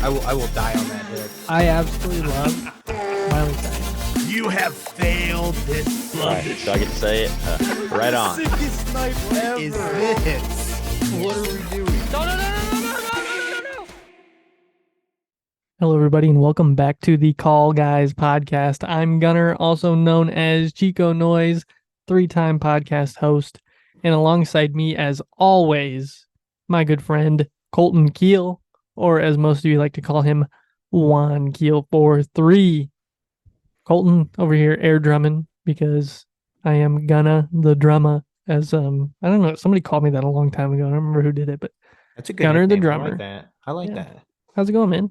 I will die on that hill. I absolutely love Miley Cyrus. You have failed this. Right, so I get to say it. Right on. Sickest night ever. Is this? What are we doing? No. Hello, everybody, and welcome back to the Call Guys podcast. I'm Gunner, also known as Chico Noise, 3-time podcast host, and alongside me, as always, my good friend Colton Keel, or as most of you like to call him, Juan Keel 43. Colton over here air drumming because I am Gunna the drummer. As I don't know, somebody called me that a long time ago. I don't remember who did it, but That's a good Gunner the nickname. drummer. I like Yeah. that. How's it going, man?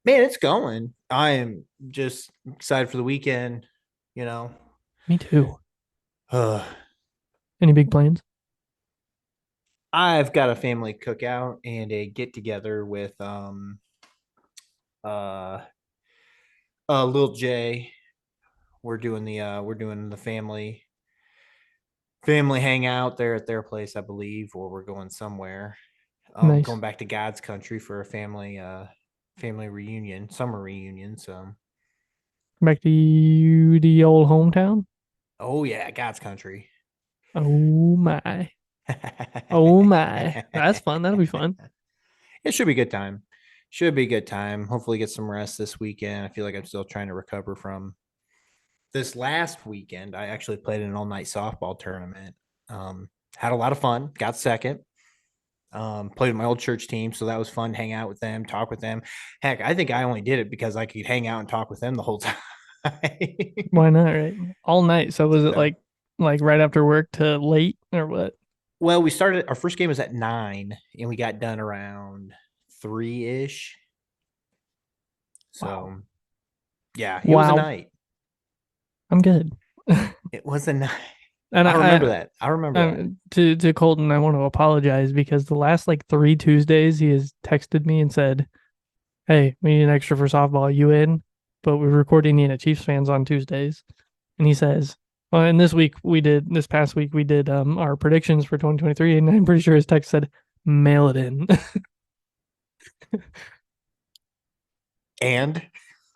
Man, it's going. I am just excited for the weekend. You know. Me too. Uh, Any big plans? I've got a family cookout and a get together with Lil J. We're doing the family hangout there at their place, I believe, or we're going somewhere. Nice. Going back to God's country for a family reunion, summer reunion. So Back to you, the old hometown. oh yeah, God's country. Oh my. Oh my. That's fun. That'll be fun. It should be a good time. Should be a good time. Hopefully get some rest this weekend. I feel like I'm still trying to recover from this last weekend. I actually played in an all-night softball tournament. Had a lot of fun. Got second. Played with my old church team, so that was fun. Hang out with them, talk with them. Heck, I think I only did it because I could hang out and talk with them the whole time. Why not, right? All night. So was it So- like right after work to late or what? Well, we started. Our first game was at 9, and we got done around 3-ish. So, Wow. yeah, it was a Wow. night. I'm good. It was a night. And I remember that. I remember that. To Colton, I want to apologize because the last 3 Tuesdays he has texted me and said, "Hey, we need an extra for softball. Are you in?" But we're recording Indiana Chiefs fans on Tuesdays, and he says, "Well, and this past week we did our predictions for 2023, and I'm pretty sure his text said, mail it in." And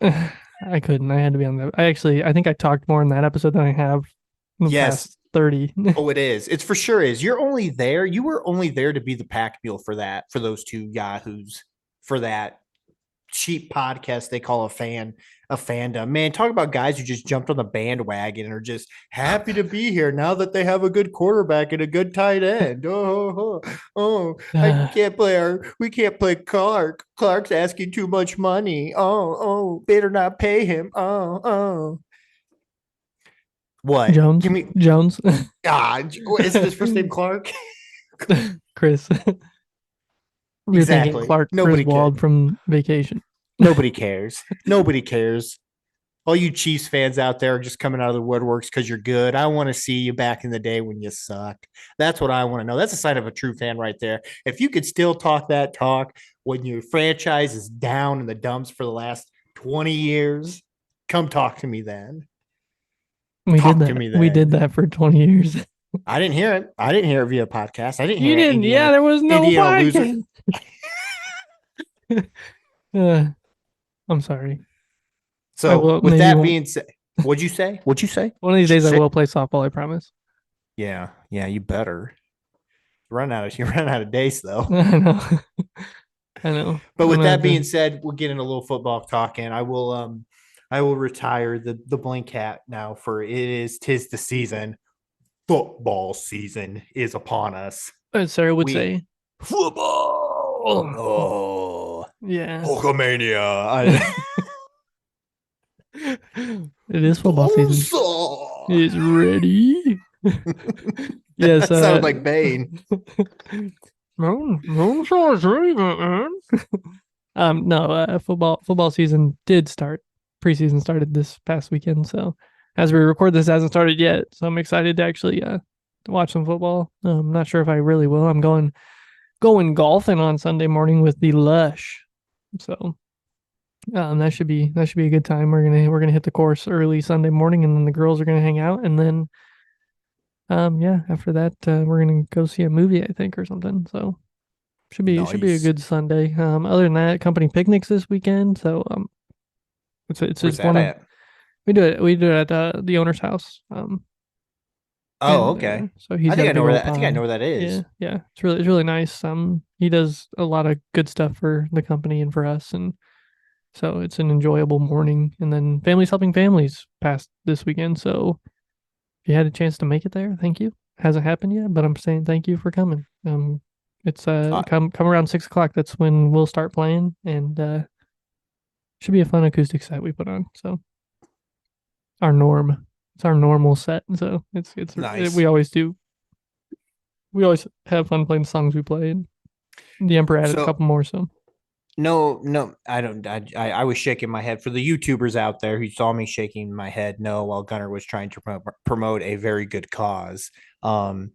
I couldn't. I had to be on the. I think I talked more in that episode than I have in the Yes. past 30. oh, it is. It's for sure is. You're only there. You were only there to be the pack mule for that, for those two yahoos, for that cheap podcast they call a fandom. Man, talk about guys who just jumped on the bandwagon and are just happy to be here now that they have a good quarterback and a good tight end. We can't play Clark. Clark's asking too much money. Better not pay him. What? Jones. Give me Jones. is his first name Clark? Chris. You're Exactly. thinking Clark Nobody Griswold from Vacation. Nobody cares. Nobody cares. All you Chiefs fans out there are just coming out of the woodworks because you're good. I want to see you back in the day when you sucked. That's what I want to know. That's a sign of a true fan right there. If you could still talk that talk when your franchise is down in the dumps for the last 20 years, come talk to me then. We Talk did to that. me We then. did that for 20 years. I didn't hear it. I didn't hear it via podcast. I didn't You hear didn't. Indiana, Yeah, there was no Indiana podcast. loser. I'm sorry. I So will- with maybe that won't- being said, what'd you say? What'd you say? One of these days I Shit. will play softball, I promise. Yeah, you better. You run out of days though. I know. I know. But with I'm that gonna- being said, we'll get in a little football talk, and I will retire the blink hat now, for tis the season. Football season is upon us. As Sarah would we- say, football. Oh, Yeah. Hulkamania. It is football season. It's ready. Yes. That sounded like Bane. Football season did start. Preseason started this past weekend, so as we record this, it hasn't started yet. So I'm excited to actually watch some football. I'm not sure if I really will. I'm going golfing on Sunday morning with the Lush, so that should be a good time. We're gonna hit the course early Sunday morning, and then the girls are gonna hang out, and then after that we're gonna go see a movie, I think, or something. So Should be a Nice. good Sunday. Other than that, company picnics this weekend. So it's Where's just that one of at? we do it at the owner's house. Oh, And okay. so he's I got think a I know big where old that. I think I know pond. where that Yeah, is. yeah. It's really nice. He does a lot of good stuff for the company and for us, and so it's an enjoyable morning. And then families helping families passed this weekend. So if you had a chance to make it there, thank you. Hasn't happened yet, but I'm saying thank you for coming. It's Uh, come around 6 o'clock. That's when we'll start playing, and should be a fun acoustic set we put on. So our norm, it's our normal set. So nice. we always do. We always have fun playing the songs we play. And the Emperor added a So couple more. So no, I don't. I was shaking my head for the YouTubers out there who saw me shaking my head. No, while Gunner was trying to promote a very good cause. Um,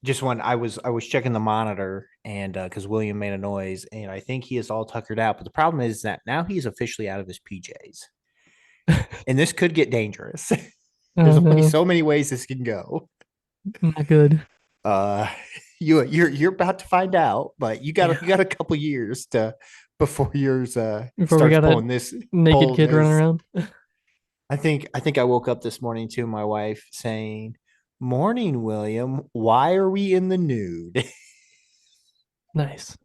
just when I was checking the monitor and because William made a noise and I think he is all tuckered out. But the problem is that now he's officially out of his PJs, and this could get dangerous. There's oh only no, so many ways this can go. not good. Uh, you're about to find out, but Yeah. you got a couple years to before yours Before we starts got a naked pulling kid running this. around. I think I woke up this morning to my wife saying, "Morning, William. Why are we in the nude?" Nice.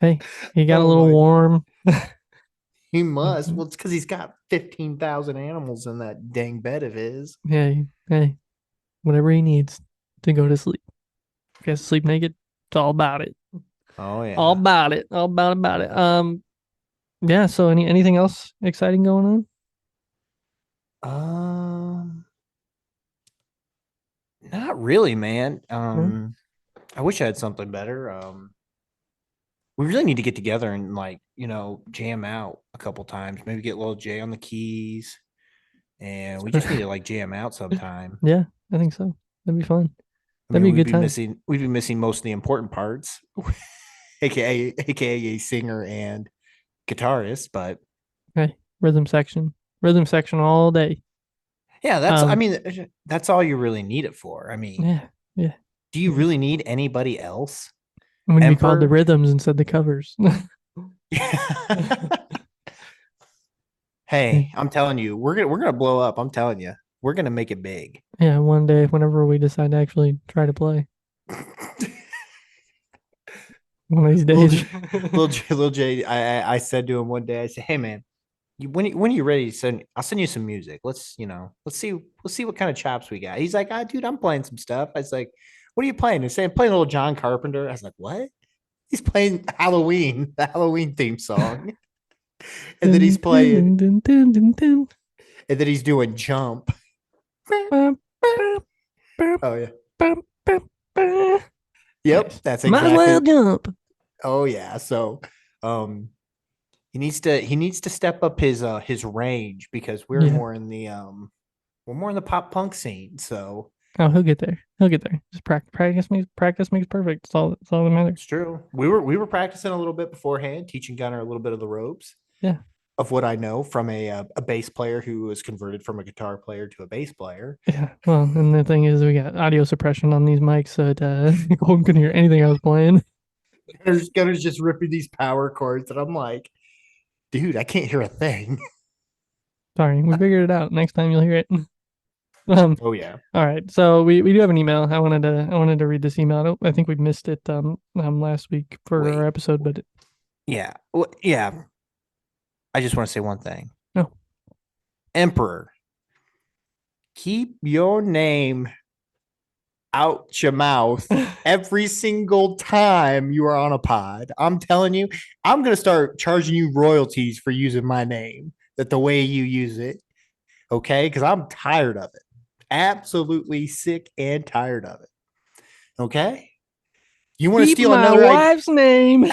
Hey, he got a Oh little my! warm. He must. Mhm. Well, it's because he's got 15,000 animals in that dang bed of his. Hey, whatever he needs to go to sleep. If he has to sleep naked, it's all about it. Oh All yeah. about it. All about it. Yeah. So anything else exciting going on? Um, Not really, man. No. I wish I had something better. We really need to get together and jam out a couple times. Maybe get little Jay on the keys, and we just need to jam out sometime. Yeah, I think so. That'd be fun. I That'd mean, be a good time. we'd be missing most of the important parts, aka a singer and guitarist. But Okay. Rhythm section. Rhythm section all day. yeah, I Um. mean, that's all you really need it for. I mean, Yeah. Yeah. do you Yeah. really need anybody else? I'm gonna be called the Emperor. rhythms instead the covers. Hey, I'm telling you, we're gonna blow up. I'm telling you, we're gonna make it big. Yeah. One day, whenever we decide to actually try to play, one of these little days. J, little J, I said to him one day, I said, "Hey man, when you're ready, I'll send you some music. Let's see what kind of chops we got." He's like, "Ah, dude, I'm playing some stuff." I was like, "What are you playing?" He's saying, "Playing a little John Carpenter." I was like, "What?" He's playing Halloween, the Halloween theme song, and then Dun, he's dun, playing, dun, dun, dun, dun, dun. and then he's doing Jump. Bum, bum, bum, Oh yeah, bum, bum, bum. yep, Nice. that's Might as well exactly. jump. Oh yeah, so um, he needs to step up his range because Yeah. we're more in the pop punk scene. So Oh, he'll get there. He'll get there. Just practice makes perfect. That's all that matters. it's true. We were practicing a little bit beforehand, teaching Gunner a little bit of the ropes Yeah. of what I know from a bass player who was converted from a guitar player to a bass player. Yeah. Well, and the thing is, we got audio suppression on these mics, so Colton couldn't hear anything I was playing. Gunner's just ripping these power chords, and I'm like, dude, I can't hear a thing. Sorry, we figured it out. Next time you'll hear it. Um. Oh yeah, All right. So we do have an email. I wanted to read this email. I think we missed it last week for our wait, episode, but yeah, yeah. I just want to say one thing, no. Emperor. Keep your name out your mouth every single time you are on a pod. I'm telling you, I'm going to start charging you royalties for using my name, that the way you use it. Okay. Because I'm tired of it. Absolutely sick and tired of it. Okay. You want to Keep steal my another idea? wife's name.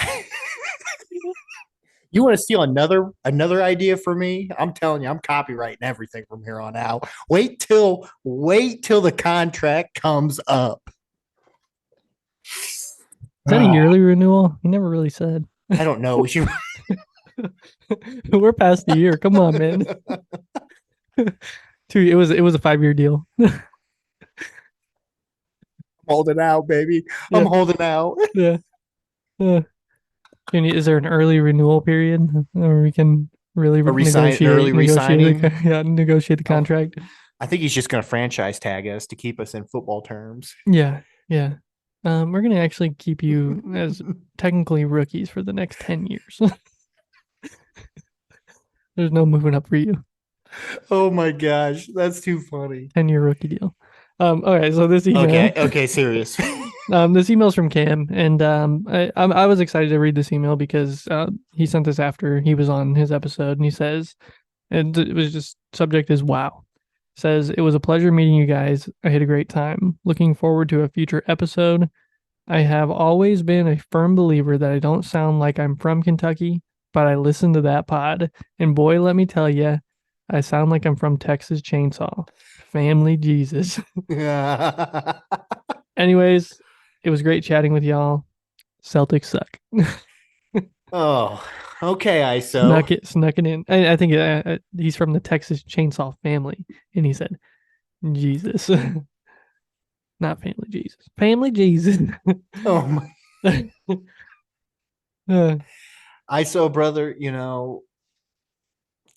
You want to steal another idea for me? I'm telling you, I'm copywriting everything from here on out. Wait till the contract comes up. Is that a yearly renewal? He never really said. I don't know. We should. We're past the year. Come on, man. It was a 5-year deal. Holding out, baby. Yeah. I'm holding out. Yeah. Is there an early renewal period where we can really Early negotiate re-signing. negotiate the Oh, contract? I think he's just going to franchise tag us to keep us in football terms. Yeah, yeah. We're gonna actually keep you as technically rookies for the next 10 years. There's no moving up for you. Oh my gosh, that's too funny. 10-year rookie deal. Okay, so this email. Okay, serious. This email's from Cam, and I was excited to read this email because he sent this after he was on his episode, and he says, and it was just subject is wow. Says it was a pleasure meeting you guys. I had a great time. Looking forward to a future episode. I have always been a firm believer that I don't sound like I'm from Kentucky, but I listened to that pod, and boy, let me tell you, I sound like I'm from Texas Chainsaw. Family Jesus. Anyways, it was great chatting with y'all. Celtics suck. Oh, okay, ISO. Snuck it in. I think he's from the Texas Chainsaw family, and he said, "Jesus, not family Jesus, family Jesus." Oh my Uh, ISO brother,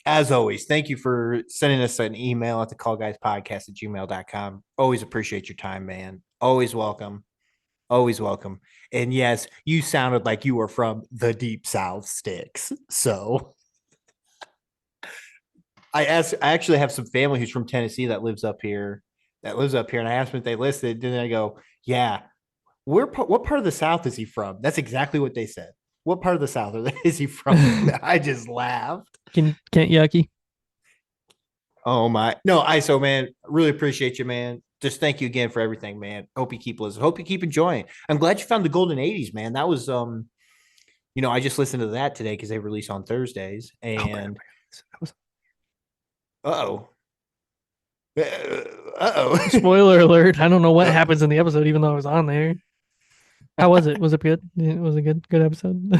as always, thank you for sending us an email at thecallguyspodcast@gmail.com. Always appreciate your time, man. Always welcome. Always welcome. And yes, you sounded like you were from the deep South sticks. So I actually have some family who's from Tennessee that lives up here. And I asked them if they listed, and I go, yeah, what part of the South is he from? That's exactly what they said. What part of the South is he from? I just laughed. Kent Yucky. Oh my, no, ISO man, really appreciate you, man. Just thank you again for everything, man. Hope you keep listening. Hope you keep enjoying. I'm glad you found the golden 80s, man. That was I just listened to that today because they release on Thursdays. And uh-oh. Uh-oh. Spoiler alert. I don't know what happens in the episode, even though I was on there. How was it? Was it good? Was it good episode?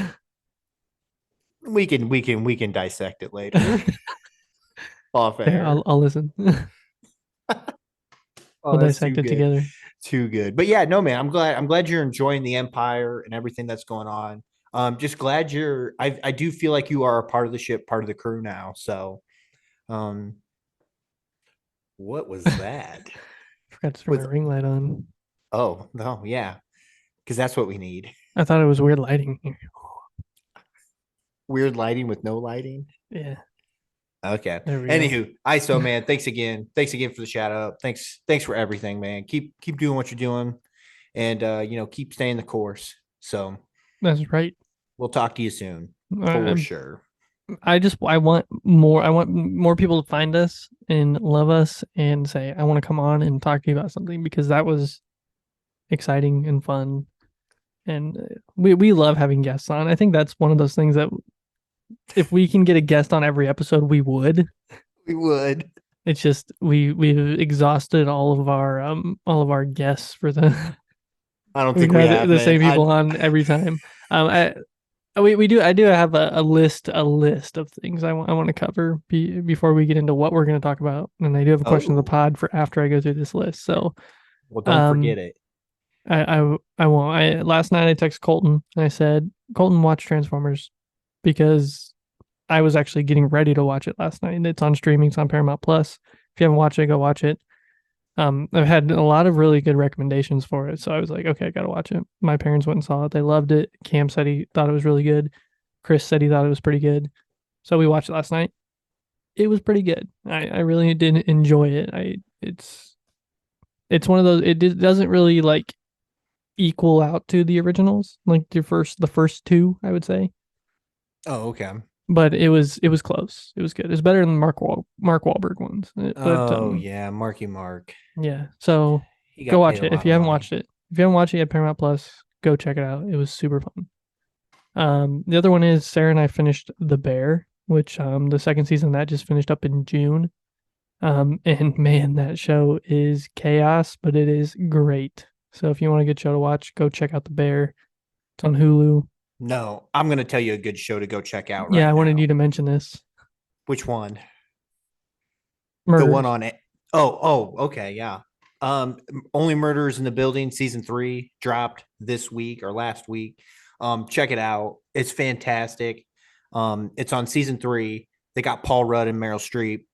we can dissect it later. Off air. Yeah, I'll listen. We'll dissect it together. Too good. But yeah, no, man, I'm glad you're enjoying the Empire and everything that's going on. Just glad I do feel like you are a part of the ship, part of the crew now. So what was that? Forgot to turn my ring light on. Oh, no, yeah. Because that's what we need. I thought it was weird lighting here. Weird lighting with no lighting? Yeah. Okay. Anywho, ISO man, thanks again. Thanks again for the shout out. Thanks for everything, man. Keep doing what you're doing, and keep staying the course. So that's right. We'll talk to you soon for sure. I want more people to find us and love us and say, I want to come on and talk to you about something, because that was exciting and fun. And we love having guests on. I think that's one of those things that if we can get a guest on every episode, we would. We would. It's just we've exhausted all of our guests for the. I don't think we have the same people on every time. I do have a list of things I want to cover before we get into what we're going to talk about, and I do have a question of the pod for after I go through this list. So, well, don't forget it. I won't. Last night I texted Colton and I said, Colton, watch Transformers, because I was actually getting ready to watch it last night. It's on streaming. It's on Paramount Plus. If you haven't watched it, go watch it. I've had a lot of really good recommendations for it, so I was like, okay, I gotta watch it. My parents went and saw it. They loved it. Cam said he thought it was really good. Chris said he thought it was pretty good. So we watched it last night. It was pretty good. I really did enjoy it. It's one of those, it doesn't really like equal out to the originals, like the first two, I would say. Oh, okay. But it was close. It was good. It's better than the Mark Wahlberg ones. Yeah, Marky Mark. Yeah. So go watch it if you haven't watched it. If you haven't watched it at Paramount Plus, go check it out. It was super fun. The other one is Sarah and I finished The Bear, which the second season of that just finished up in June. And man, that show is chaos, but it is great. So if you want a good show to watch, go check out The Bear. It's on Hulu. No, I'm going to tell you a good show to go check out. Yeah, I wanted you to mention this. Which one? Murdnerds. The one on it. Oh, okay, yeah. Only Murders in the Building season 3 dropped this week or last week. Check it out. It's fantastic. It's on season 3. They got Paul Rudd and Meryl Streep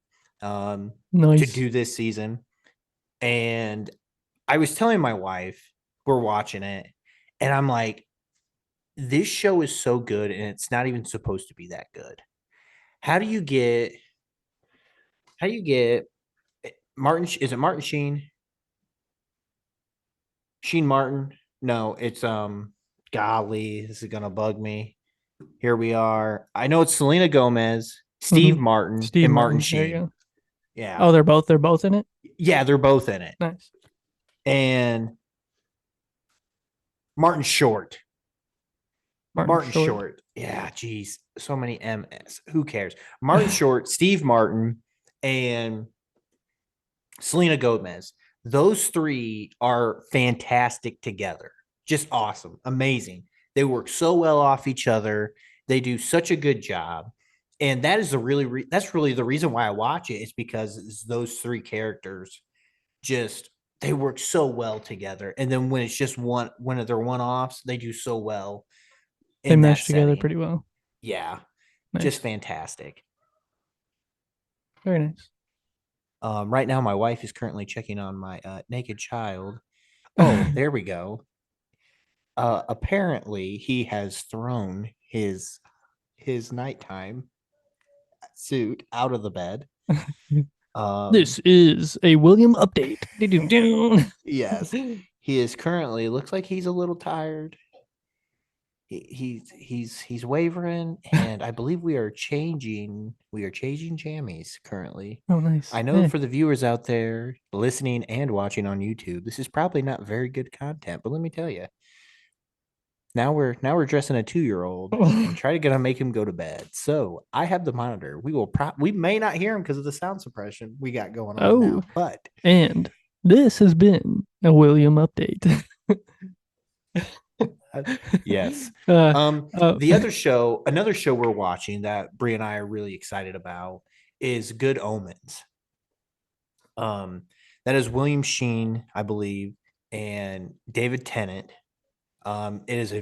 to Nice. do this season. And I was telling my wife, we're watching it, and I'm like, this show is so good, and it's not even supposed to be that good. How do you get Martin? Is it Martin Sheen? Sheen Martin? No, it's golly, this is gonna bug me. Here we are. I know it's Selena Gomez, Steve Martin, Steve and Martin Martin. There you Sheen. go. Yeah. Oh, they're both in it? Yeah, they're both in it. Nice. And Martin Short. Martin Short. Yeah, geez. So many MS. Who cares? Martin Short, Steve Martin, and Selena Gomez. Those 3 are fantastic together. Just awesome. Amazing. They work so well off each other. They do such a good job. And that is that's really the reason why I watch it, is because those 3 characters just they work so well together. And then when it's just one of their one-offs, they do so well. They mesh together pretty well. Yeah. Nice. Just fantastic. Very nice. Right now, my wife is currently checking on my naked child. Oh, there we go. Apparently, he has thrown his nighttime suit out of the bed. This is a William update. Yes, he is currently. Looks like he's a little tired. He's wavering, and I believe we are changing jammies currently. Oh, nice. I know for the viewers out there listening and watching on YouTube, this is probably not very good content, but let me tell you, now we're dressing a 2-year-old and try to make him go to bed. So I have the monitor. We may not hear him because of the sound suppression we got going on now, but and this has been a William update. Yes. Another show we're watching that Brie and I are really excited about is Good Omens. That is William Sheen, I believe, and David Tennant. It is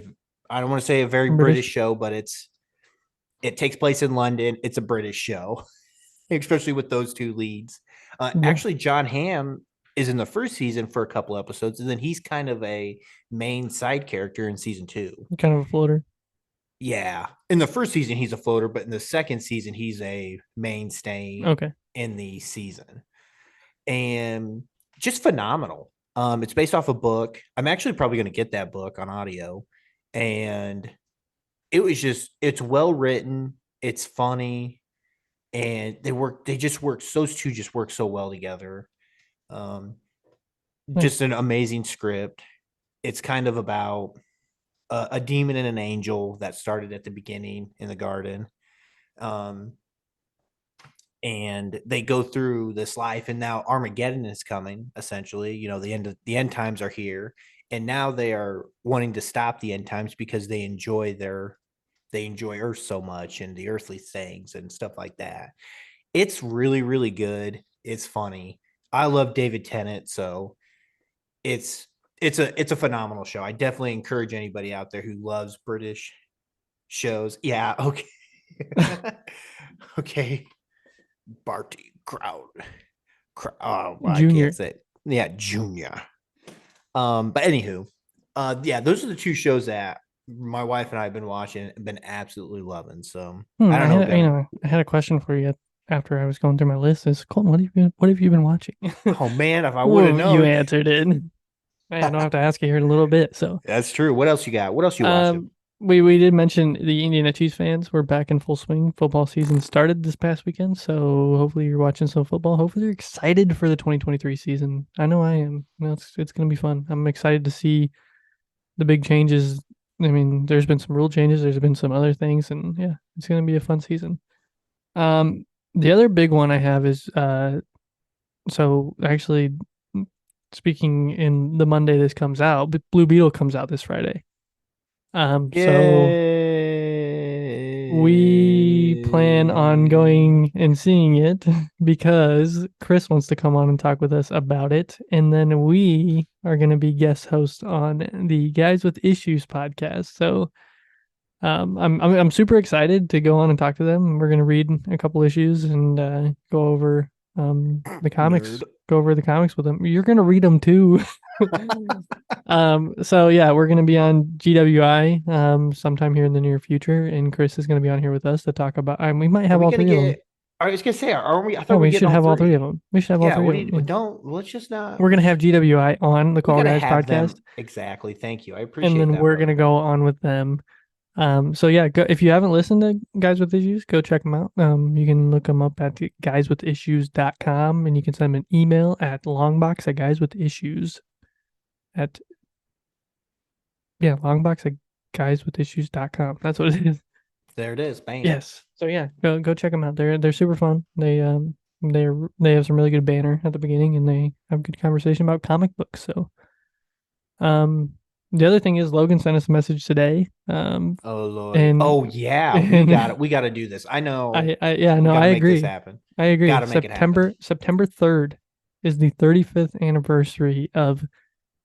I don't want to say a very British show, but it takes place in London. It's a British show, especially with those 2 leads. Actually, John Hamm is in the first season for a couple episodes, and then he's kind of a main side character in season 2. Kind of a floater. Yeah. In the first season, he's a floater, but in the second season, he's a mainstay in the season. And just phenomenal. It's based off a book. I'm actually probably going to get that book on audio. And it's well written. It's funny. And those 2 just work so well together. Just an amazing script. It's kind of about a demon and an angel that started at the beginning in the garden. And they go through this life, and now Armageddon is coming, essentially. The end times are here, and now they are wanting to stop the end times because they enjoy Earth so much and the earthly things and stuff like that. It's really, really good. It's funny. I love David Tennant, so it's a phenomenal show. I definitely encourage anybody out there who loves British shows. Yeah, okay. Okay. Barty Crowd. Oh, Junior. I can't say it. Yeah, Junior. But anywho, those are the 2 shows that my wife and I have been watching and been absolutely loving. So I don't know. I had a question for you after I was going through my list. Is Colton, what have you been watching? Oh man, if I would have known. You answered it. I don't have to ask you here in a little bit. So that's true. What else you got? What else you watching? We did mention the Indiana Chiefs fans. We're back in full swing. Football season started this past weekend, so hopefully you're watching some football. Hopefully you're excited for the 2023 season. I know I am. It's going to be fun. I'm excited to see the big changes. I mean, there's been some rule changes. There's been some other things, and yeah, it's going to be a fun season. The other big one I have is so actually speaking in the Monday this comes out, Blue Beetle comes out this Friday. So we plan on going and seeing it because Chris wants to come on and talk with us about it. And then we are going to be guest hosts on the Guys with Issues podcast. So I'm super excited to go on and talk to them. We're gonna read a couple issues and go over the comics. Nerd. Go over the comics with them. You're gonna read them too. So yeah, we're gonna be on GWI sometime here in the near future, and Chris is gonna be on here with us to talk about. We might Are have we all gonna three of them. get? I was gonna say, are we? I Yeah, thought we we were getting should have all three of three. them. We should have all Yeah. three What of do you? them. Yeah. Don't. Let's just not. We're gonna have GWI on the We Call gotta Guys have podcast, them exactly. Thank you. I and appreciate then that, we're gonna brother. go on with them. So yeah, if you haven't listened to Guys with Issues, go check them out. You can look them up at guyswithissues.com, and you can send them an email at longbox at guyswithissues at longbox at guyswithissues.com. That's what it is. There it is. Bam. Yes. So yeah, go check them out. They're super fun. They have some really good banner at the beginning, and they have good conversation about comic books. So the other thing is Logan sent us a message today. Oh Lord. And Oh yeah. We and got it. We got to do this. I know. yeah, We no, got I to make this agree. happen. I agree. Gotta make it happen. September 3rd is the 35th anniversary of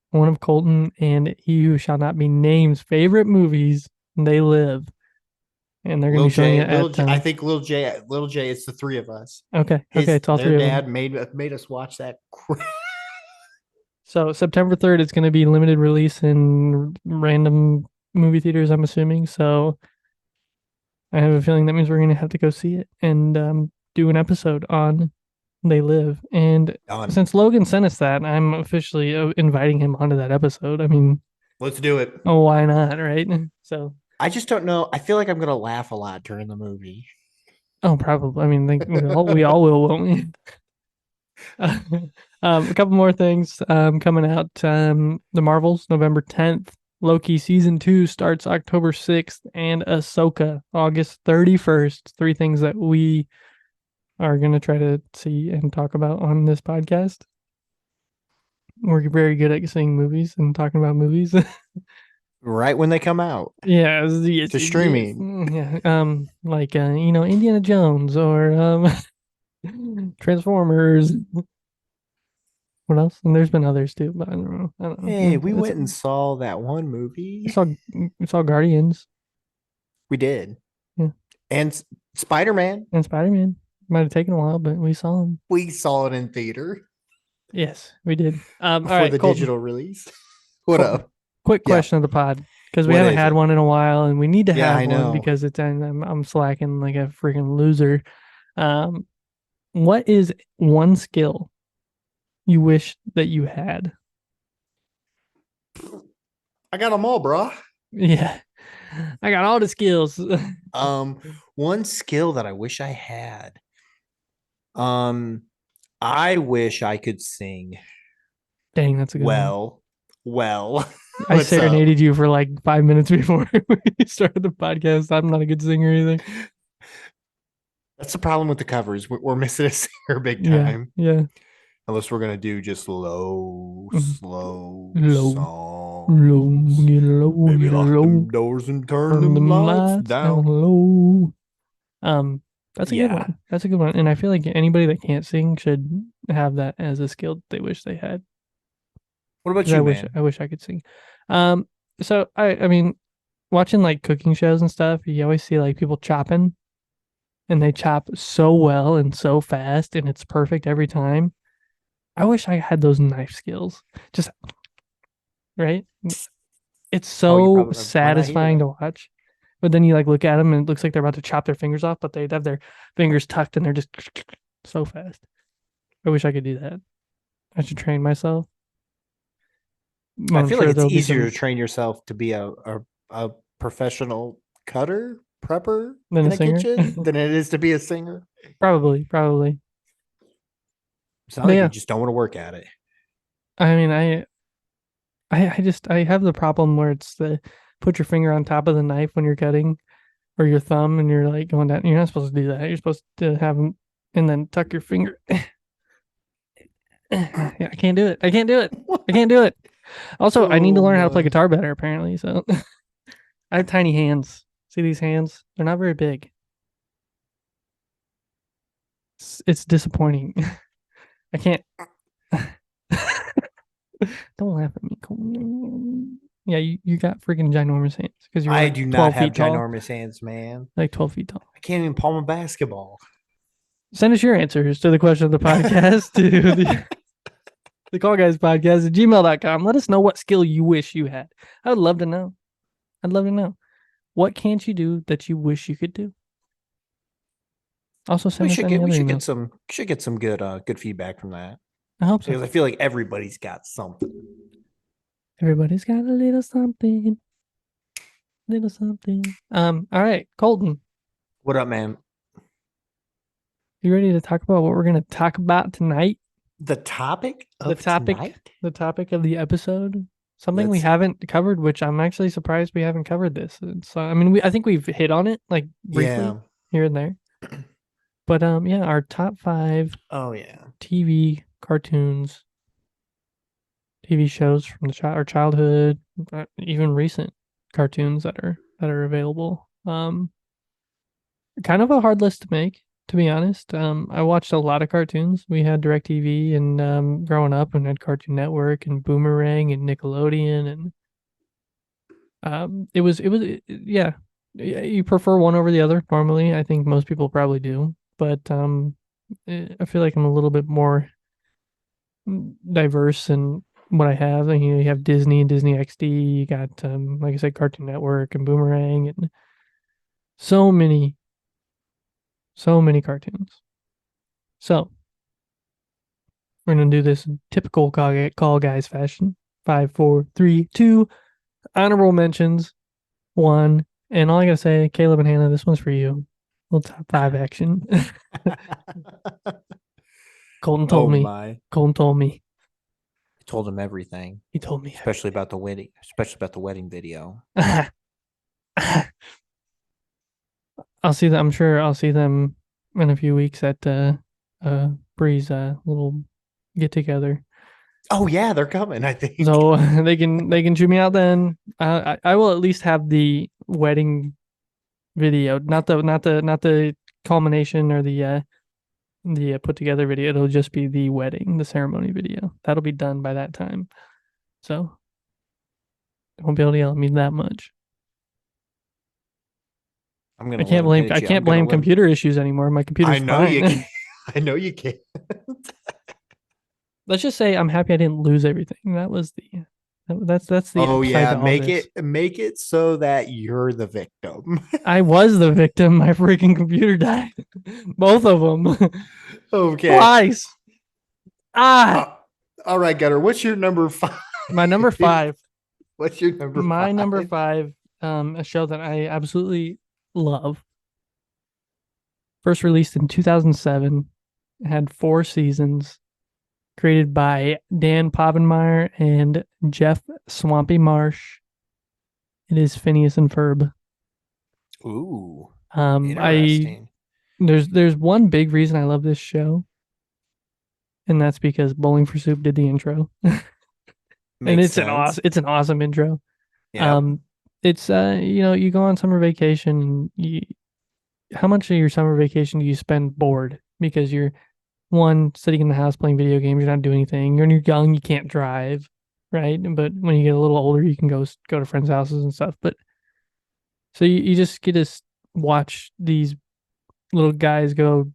one of Colton and He Who Shall Not Be Named's favorite movies, They Live. And they're going to be showing it at I think Little J, it's the three of us. Okay, it's all their three of dad them. made us watch that crap. So September 3rd, it's going to be limited release in random movie theaters, I'm assuming. So I have a feeling that means we're going to have to go see it and do an episode on They Live. And Done. since Logan sent us that, I'm officially inviting him onto that episode. I mean, Let's do it. oh, why not, right? So I just don't know. I feel like I'm gonna laugh a lot during the movie. oh, probably. I mean, we all will, won't we? A couple more things coming out. The Marvels, November 10th. Loki season 2 starts October 6th, and Ahsoka August 31st. Three things that we are going to try to see and talk about on this podcast. We're very good at seeing movies and talking about movies. Right when they come out. Yeah, To streaming. Yeah, like Indiana Jones or Transformers. What else? And there's been others too, but I don't know. Hey, we went and saw that one movie. We saw Guardians. We did. Yeah. And Spider-Man. And Spider-Man. Might have taken a while, but we saw them. We saw it in theater. Yes, we did. All Before right, the Colton, digital release. What up? quick Yeah. question of the pod, because we What haven't is had it? one in a while, and we need to Yeah, have I one know. because I'm slacking like a freaking loser. What is one skill you wish that you had? I got them all, bro. Yeah, I got all the skills. One skill that I wish I had. I wish I could sing. Dang, that's a good one. Well. I What's up? serenaded you for like 5 minutes before we started the podcast. I'm not a good singer either. That's the problem with the covers. We're missing a singer big Yeah, time. yeah. Unless we're gonna do just slow Low, songs. low, Maybe lock low, them doors and turn turn them lights lights down. low. That's a good Yeah. one. That's a good one. And I feel like anybody that can't sing should have that as a skill they wish they had. What about 'Cause you, I man? wish I could sing. So I mean, watching like cooking shows and stuff, you always see like people chopping, and they chop so well and so fast, and it's perfect every time. I wish I had those knife skills. Just right. It's so satisfying to watch. But then you like look at them and it looks like they're about to chop their fingers off, but they have their fingers tucked and they're just so fast. I wish I could do that. I should train myself. I I'm feel sure like it's there'll be easier some to train yourself to be a professional cutter, prepper Than in a a singer? kitchen than it is to be a singer. probably. It's not like Yeah. you just don't want to work at it. I mean, I have the problem where it's the put your finger on top of the knife when you're cutting, or your thumb, and you're like going down. You're not supposed to do that. You're supposed to have them and then tuck your finger. Yeah, I can't do it. I can't do it. Also, I need to learn how to play guitar better, apparently. So I have tiny hands. See these hands? They're not very big. It's disappointing. I can't. Don't laugh at me, Colton. Yeah, you got freaking ginormous hands because you're I like do not 12 have feet tall. ginormous hands, man. Like 12 feet tall. I can't even palm a basketball. Send us your answers to the question of the podcast to the Call Guys Podcast at gmail.com. Let us know what skill you wish you had. I would love to know. I'd love to know. What can't you do that you wish you could do? Also, send us any other emails. Should get some good feedback from that. I hope so. Because I feel like everybody's got something. Everybody's got a little something. Little something. All right, Colton. What up, man? You ready to talk about what we're gonna talk about tonight? The topic of tonight? The topic of the episode. Something we haven't covered, which I'm actually surprised we haven't covered this. So I mean, I think we've hit on it like briefly here and there. But yeah, our top 5 TV cartoons, TV shows from our childhood, even recent cartoons that are available. Kind of a hard list to make, to be honest. I watched a lot of cartoons. We had DirecTV and growing up, and had Cartoon Network and Boomerang and Nickelodeon, and it was yeah. You prefer one over the other normally. I think most people probably do, but I feel like I'm a little bit more diverse in what I have. You have Disney and Disney XD. You got like I said, Cartoon Network and Boomerang, and so many cartoons. So we're gonna do this in typical call guys fashion. 5, 4, 3, 2. Honorable mentions. 1. And all I gotta say, Caleb and Hannah, this one's for you. Little top 5 action. Colton told me. Colton told me. I told him everything. He told me, especially about the wedding video. I'll see them. I'm sure I'll see them in a few weeks at Bree's little get together. Oh yeah, they're coming. I think so. they can chew me out then. I will at least have the wedding video, not the culmination or the put together video. It'll just be the wedding, the ceremony video. That'll be done by that time. So don't be able to yell at me that much. I can't blame computer issues anymore. My computer's fine. I know you can't. Let's just say I'm happy I didn't lose everything. That's the oh yeah, make it so that you're the victim. I was the victim. My freaking computer died. Both of them. Okay. Twice. All right, Gunner. What's your number 5? My number 5. What's your number 5? My number 5, a show that I absolutely love. First released in 2007. It had 4 seasons. Created by Dan Povenmire and Jeff Swampy Marsh. It is Phineas and Ferb. Ooh. Interesting. There's one big reason I love this show. And that's because Bowling for Soup did the intro. And it's an awesome intro. Yeah. It's you go on summer vacation and how much of your summer vacation do you spend bored? Because you're sitting in the house playing video games, you're not doing anything. When you're young, you can't drive, right? But when you get a little older, you can go to friends' houses and stuff. But so you just get to watch these little guys go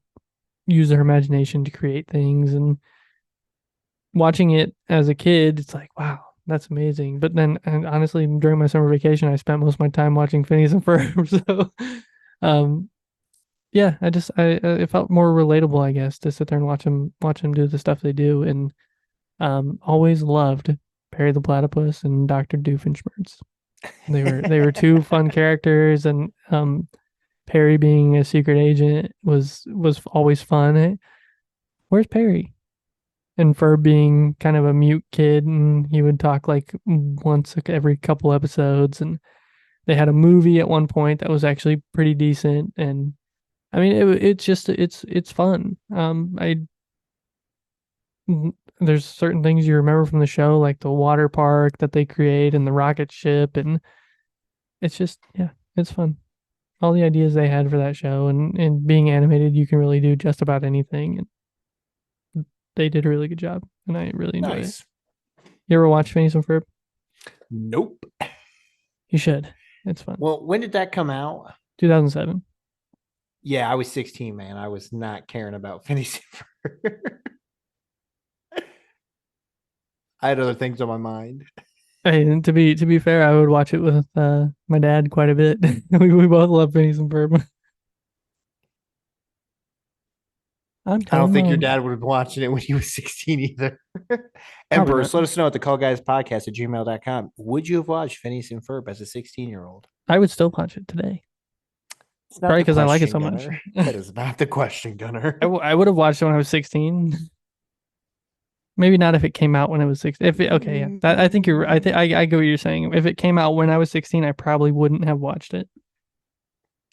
use their imagination to create things, and watching it as a kid, it's like, wow, that's amazing. But then, and honestly, during my summer vacation, I spent most of my time watching Phineas and Ferb. So, yeah, it felt more relatable, I guess, to sit there and watch them do the stuff they do. And always loved Perry the Platypus and Dr. Doofenshmirtz. They were 2 fun characters, and Perry being a secret agent was always fun. Where's Perry? And Ferb being kind of a mute kid, and he would talk like once every couple episodes. And they had a movie at one point that was actually pretty decent. And I mean, it's fun. There's certain things you remember from the show, like the water park that they create and the rocket ship, and it's just, yeah, it's fun. All the ideas they had for that show, and being animated, you can really do just about anything. And they did a really good job, and I really enjoyed it. You ever watch Phineas and Ferb? Nope. You should. It's fun. Well, when did that come out? 2007. Yeah, I was 16, man. I was not caring about Phineas and Ferb. I had other things on my mind. Hey, and to be fair, I would watch it with my dad quite a bit. we both love Phineas and Ferb. I don't think your dad would have been watching it when he was 16 either. Empress, let us know at thecallguyspodcast@gmail.com. Would you have watched Phineas and Ferb as a 16-year-old? I would still watch it today. Probably because I like it so much. That is not the question, Gunner. I would have watched it when I was 16. Maybe not if it came out when I was 16. Okay, yeah. I think you're. I get what you're saying. If it came out when I was 16, I probably wouldn't have watched it.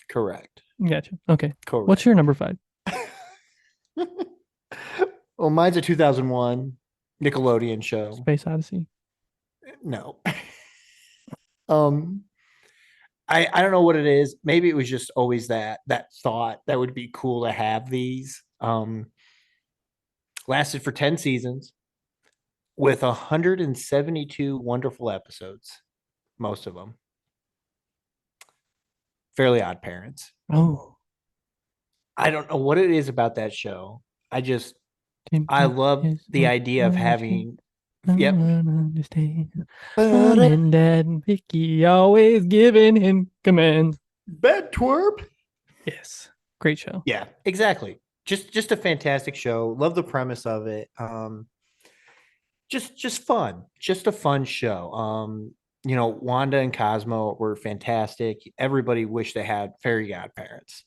Correct. Gotcha. Okay. Correct. What's your number 5? Well, mine's a 2001 Nickelodeon show. Space Odyssey. No. I don't know what it is. Maybe it was just always that thought that would be cool to have these. Lasted for 10 seasons with 172 wonderful episodes, most of them. Fairly Odd Parents. Oh. I don't know what it is about that show. I love the idea of having. Yep. Understand. Mom and Dad and Vicky always giving him commands. Bad twerp. Yes. Great show. Yeah, exactly. Just a fantastic show. Love the premise of it. Just fun. Just a fun show. Wanda and Cosmo were fantastic. Everybody wished they had fairy godparents.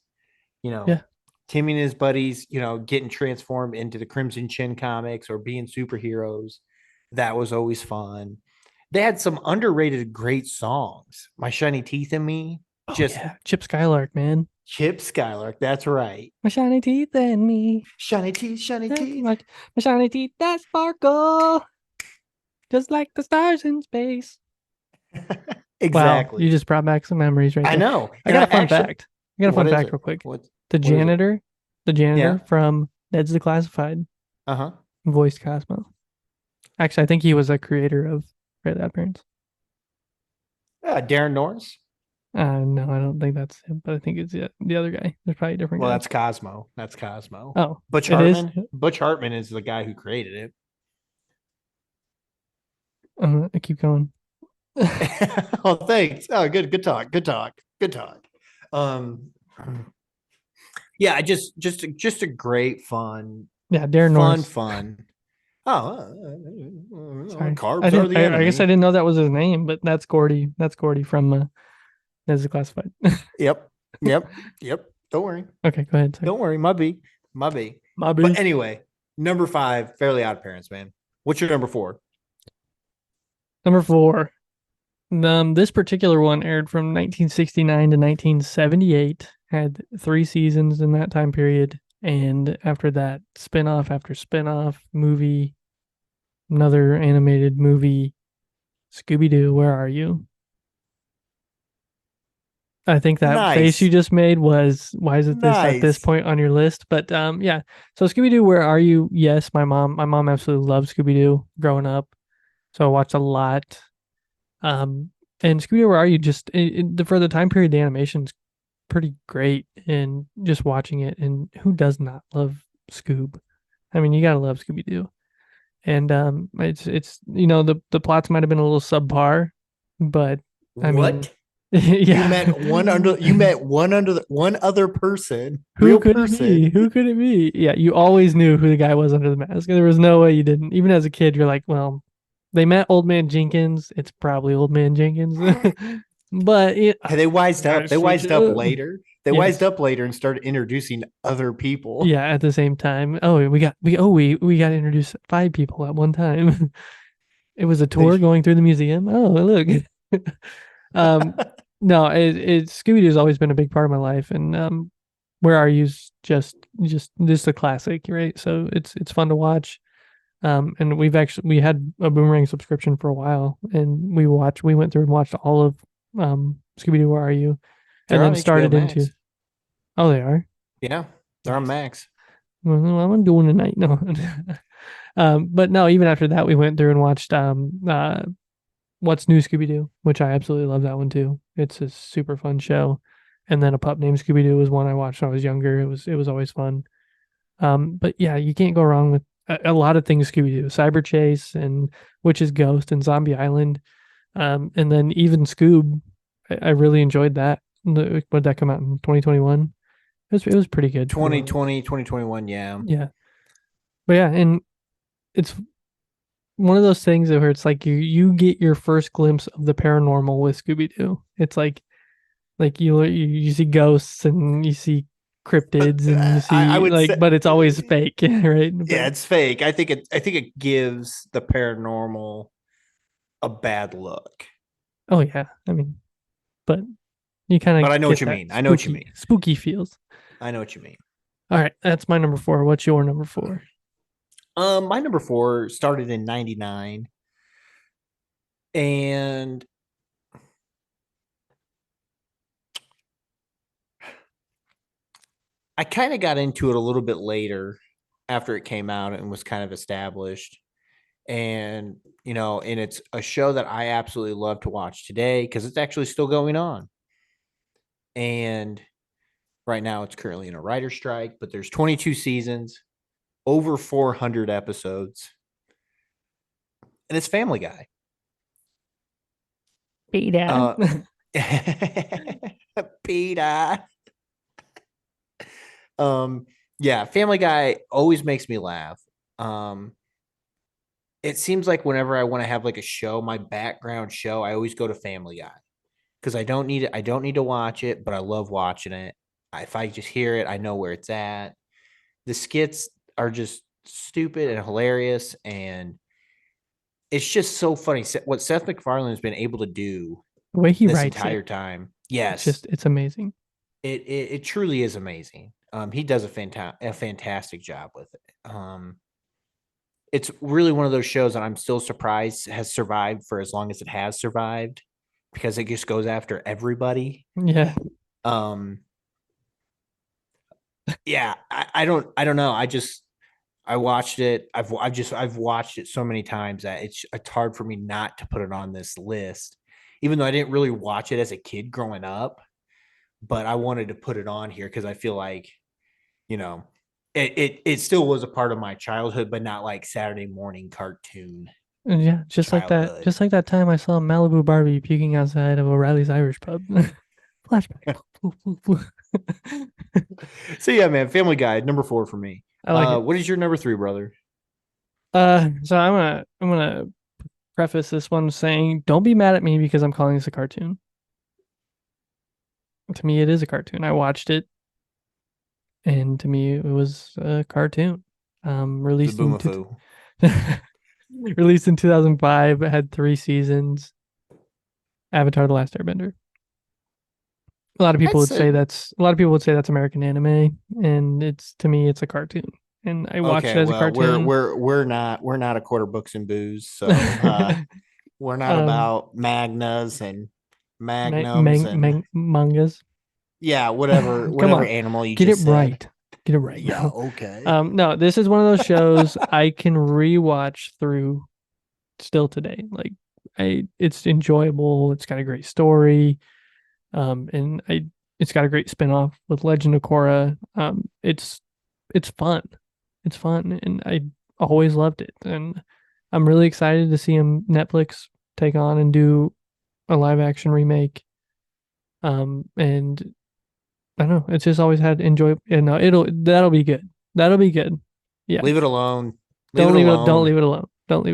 Yeah. Timmy and his buddies, getting transformed into the Crimson Chin comics or being superheroes. That was always fun. They had some underrated great songs. My Shiny Teeth and Me. Yeah. Chip Skylark, man. Chip Skylark, that's right. My shiny teeth and me. Shiny teeth, shiny teeth. My shiny teeth that sparkle. Just like the stars in space. Exactly. Wow, you just brought back some memories right there. I know. I got a fun fact. Real quick. The janitor from Ned's Declassified voiced Cosmo. Actually, I think he was a creator of Fairly Odd Parents. Darren Norris? No, I don't think that's him, but I think it's the other guy. There's probably a different guy. Well, that's Cosmo. That's Cosmo. Oh, Butch Hartman? Butch Hartman is the guy who created it. I keep going. Oh, thanks. Oh, good talk. Yeah, just a great fun. Yeah, Darren Norris. Fun. Oh, sorry. Carbs are the enemy. I guess I didn't know that was his name, but that's Gordy. That's Gordy from Ned's Declassified. Yep. Don't worry. Okay, go ahead. Sorry. Don't worry. My B. But anyway, number 5, Fairly Odd Parents, man. What's your number 4? Number 4. This particular one aired from 1969 to 1978. Had 3 seasons in that time period. And after that, spinoff after spinoff, movie, another animated movie, Scooby-Doo, Where Are You? I think that face you just made was, why is it this at this point on your list? But yeah. So Scooby-Doo, Where Are You? Yes, my mom absolutely loved Scooby-Doo growing up. So I watched a lot. And Scooby-Doo, Where Are You? Just for the time period, the animation's pretty great, and just watching it, and who does not love Scoob? I mean, you gotta love Scooby-Doo. And it's the plots might have been a little subpar, but I mean, yeah. You met one other person. Who could it be? Yeah, you always knew who the guy was under the mask. There was no way you didn't. Even as a kid, you're like, well, they met Old Man Jenkins. It's probably Old Man Jenkins. But they wised up. They wised up later. They wised up later and started introducing other people. Yeah, at the same time. Oh, we got to introduce 5 people at one time. It was a tour going through the museum. Oh, look. No, Scooby-Doo has always been a big part of my life, and Where Are You's just a classic, right? So it's fun to watch. And we had a Boomerang subscription for a while, and we went through and watched all of Scooby-Doo, Where Are You? And then started into. Oh, they are? Yeah, they're on Max. Well, I'm doing tonight. No. But no, even after that, we went through and watched What's New Scooby Doo, which I absolutely love that one too. It's a super fun show. And then A Pup Named Scooby Doo was one I watched when I was younger. It was always fun. But yeah, you can't go wrong with a lot of things Scooby Doo, Cyber Chase and Witch's Ghost and Zombie Island. And then even Scoob, I really enjoyed that. What did that come out in 2021? It was pretty good. 2020, 2021, yeah. Yeah. But yeah, and it's one of those things where it's like you get your first glimpse of the paranormal with Scooby Doo. It's like you see ghosts and you see cryptids and you see I would say, but it's always fake, right? Yeah, it's fake. I think it gives the paranormal a bad look. Oh yeah, I mean, but you kind of. But I know what you mean. I know what you mean. Spooky feels. I know what you mean. All right, that's my number 4. What's your number 4? My number 4 started in '99, and I kind of got into it a little bit later after it came out and was kind of established. And, and it's a show that I absolutely love to watch today because it's actually still going on. And right now it's currently in a writer's strike, but there's 22 seasons, over 400 episodes, and it's Family Guy. Peter. Peter. Yeah, Family Guy always makes me laugh. It seems like whenever I want to have like a show, my background show, I always go to Family Guy because I don't need to watch it, but I love watching it. If I just hear it, I know where it's at. The skits are just stupid and hilarious, and it's just so funny what Seth MacFarlane has been able to do the way he this writes entire time. Yes, it's amazing. It truly is amazing. He does a fantastic job with it. It's really one of those shows that I'm still surprised has survived for as long as it has survived because it just goes after everybody. Yeah. Yeah, I don't know. I watched it. I've watched it so many times that it's hard for me not to put it on this list, even though I didn't really watch it as a kid growing up. But I wanted to put it on here because I feel like, it still was a part of my childhood, but not like Saturday morning cartoon. And yeah, just childhood. like that time I saw Malibu Barbie puking outside of O'Reilly's Irish pub. Flashback. So yeah, man, Family Guy, number 4 for me. I like it. What is your number 3, brother? So I'm gonna preface this one saying, don't be mad at me because I'm calling this a cartoon. To me, it is a cartoon. I watched it, and to me, it was a cartoon. Released in 2005. It had 3 seasons. Avatar: The Last Airbender. A lot of people would say that's American anime, and to me it's a cartoon. And I watched it as a cartoon. We're not a quarter books and booze, so we're not about magnas and magnums and mangas. Yeah, whatever animal you get just it said. right. Get it right. Yeah, okay. No, this is one of those shows I can rewatch through still today. Like it's enjoyable. It's got a great story. It's got a great spinoff with Legend of Korra. It's fun. It's fun, and I always loved it. And I'm really excited to see Netflix take on and do a live action remake. And I don't know. It's just always had enjoy. And that'll be good. That'll be good. Yeah. Leave it alone. Don't leave it alone. Don't leave it alone. Don't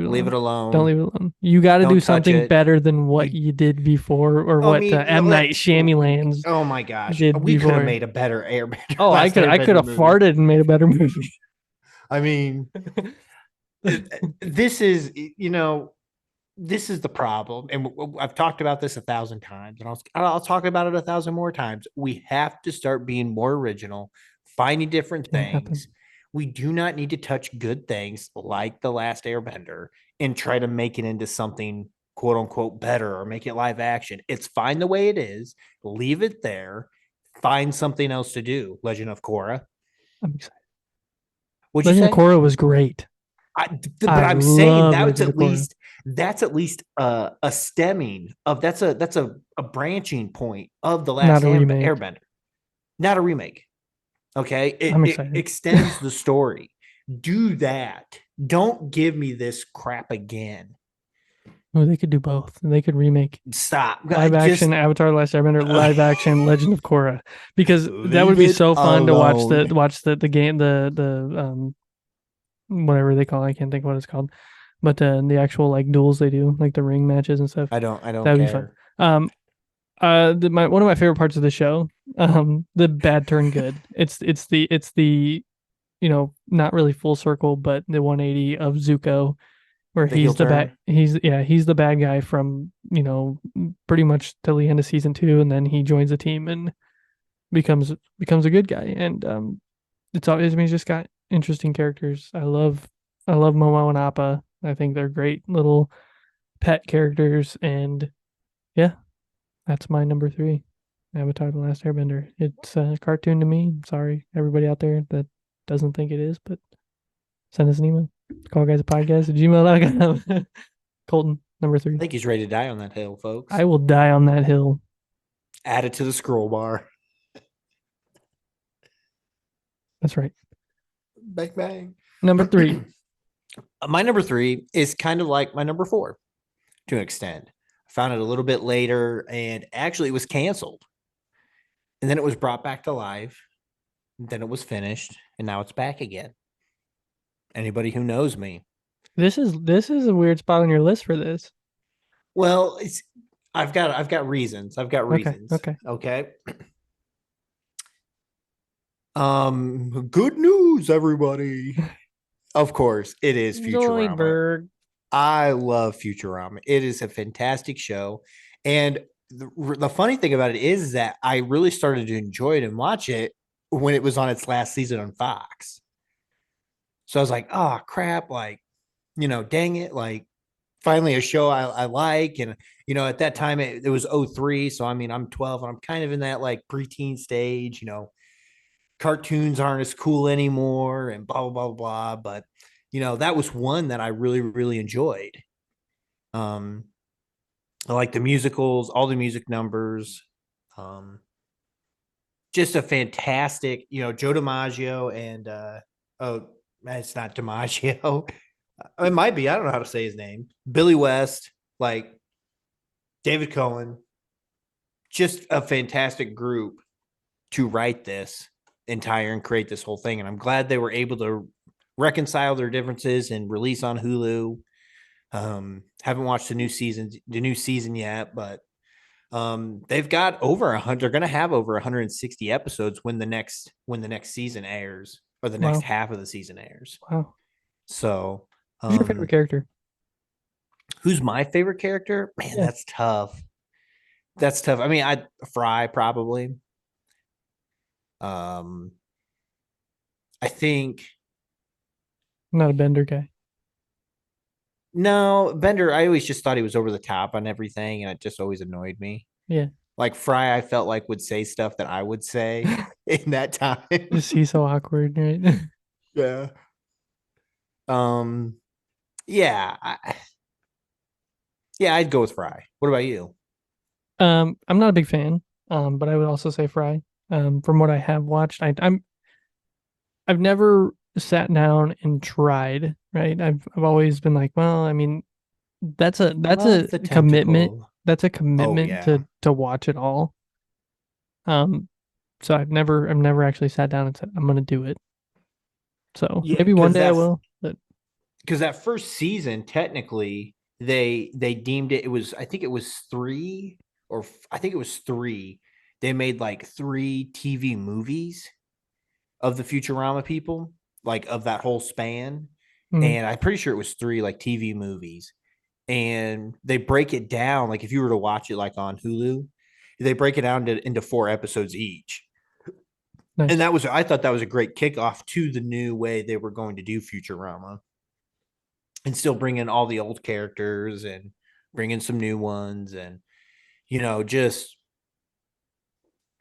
leave it alone. You got to do something better than what you did before, or what M. Night Shyamalan's. Oh my gosh, we could have made a better Airbender. Oh, I could have farted and made a better movie. I mean, this is the problem, and I've talked about this 1,000 times, and I'll talk about it 1,000 more times. We have to start being more original, finding different things. We do not need to touch good things like The Last Airbender and try to make it into something quote unquote better or make it live action. It's fine the way it is. Leave it there. Find something else to do. Legend of Korra. I'm excited. Legend of Korra was great. I'm saying that's at least a stemming of that's a branching point of the Not last a remake. Airbender, not a remake. Okay, I'm it excited. extends the story. Do that. Don't give me this crap again. Oh, they could do both. They could remake Stop. live action Avatar: Last Airbender, live action Legend of Korra, because that would Leave be it so fun to watch alone. the game, whatever they call it. I can't think of what it's called, but the actual like duels they do, like the ring matches and stuff. I don't That would be fun. care. One of my favorite parts of the show, the bad turn good. It's the not really full circle, but the 180 of Zuko, where The heel he's the bad turn. he's the bad guy from pretty much till the end of season 2, and then he joins the team and becomes a good guy. And it's always, I mean, he's just got interesting characters. I love Momo and Appa. I think they're great little pet characters. And yeah, that's my number 3, Avatar: The Last Airbender. It's a cartoon to me. Sorry everybody out there that doesn't think it is, but send us an email. Callguyspodcast@gmail.com. Colton, number I 3. think he's ready to die on that hill, folks. I will die on that hill. Add it to the scroll bar. That's right. Bang bang. Number 3. My number 3 is kind of like my number 4 to an extent. I found it a little bit later, and actually it was canceled. And then it was brought back to life. Then it was finished, and now it's back again. Anybody who knows me. This is a weird spot on your list for this. Well, I've got reasons. I've got reasons. Okay. Good news, everybody. Of course, it is Futurama. Zoidberg. I love Futurama. It is a fantastic show. And the funny thing about it is that I really started to enjoy it and watch it when it was on its last season on Fox. So I was like, oh, crap. Like, dang it. Like, finally a show I like. And, at that time it was 03. So, I mean, I'm 12 and I'm kind of in that like preteen stage, cartoons aren't as cool anymore and blah, blah, blah, blah. But, that was one that I really, really enjoyed. I like the musicals, all the music numbers. Just a fantastic, Joe DiMaggio and it's not DiMaggio. It might be. I don't know how to say his name. Billy West, like David Cohen. Just a fantastic group to write this entire and create this whole thing. And I'm glad they were able to reconcile their differences and release on Hulu. Haven't watched the new season yet, but they've got over 100. They're going to have over 160 episodes when the next season airs, or the next half of the season airs. Wow. So, who's your favorite character? Who's my favorite character? Man, yeah. That's tough. I mean, Fry probably. I think. I'm not a Bender guy. No, Bender, I always just thought he was over the top on everything, and it just always annoyed me. Yeah. Like Fry, I felt like would say stuff that I would say in that time. Just he's so awkward, right? Yeah. Yeah. I'd go with Fry. What about you? I'm not a big fan, but I would also say Fry. From what I have watched, I've never sat down and tried, right? I've always been like, well, I mean, that's a commitment. That's a commitment to watch it all. So I've never actually sat down and said I'm gonna do it. So maybe one day I will. Because that first season, technically, they deemed it. I think it was 3, or I think it was 3. They made like 3 TV movies of the Futurama people, like of that whole span. And I'm pretty sure it was 3 like TV movies. And they break it down. Like if you were to watch it like on Hulu, they break it down into 4 episodes each. Nice. And I thought that was a great kickoff to the new way they were going to do Futurama. And still bring in all the old characters and bring in some new ones. And, just,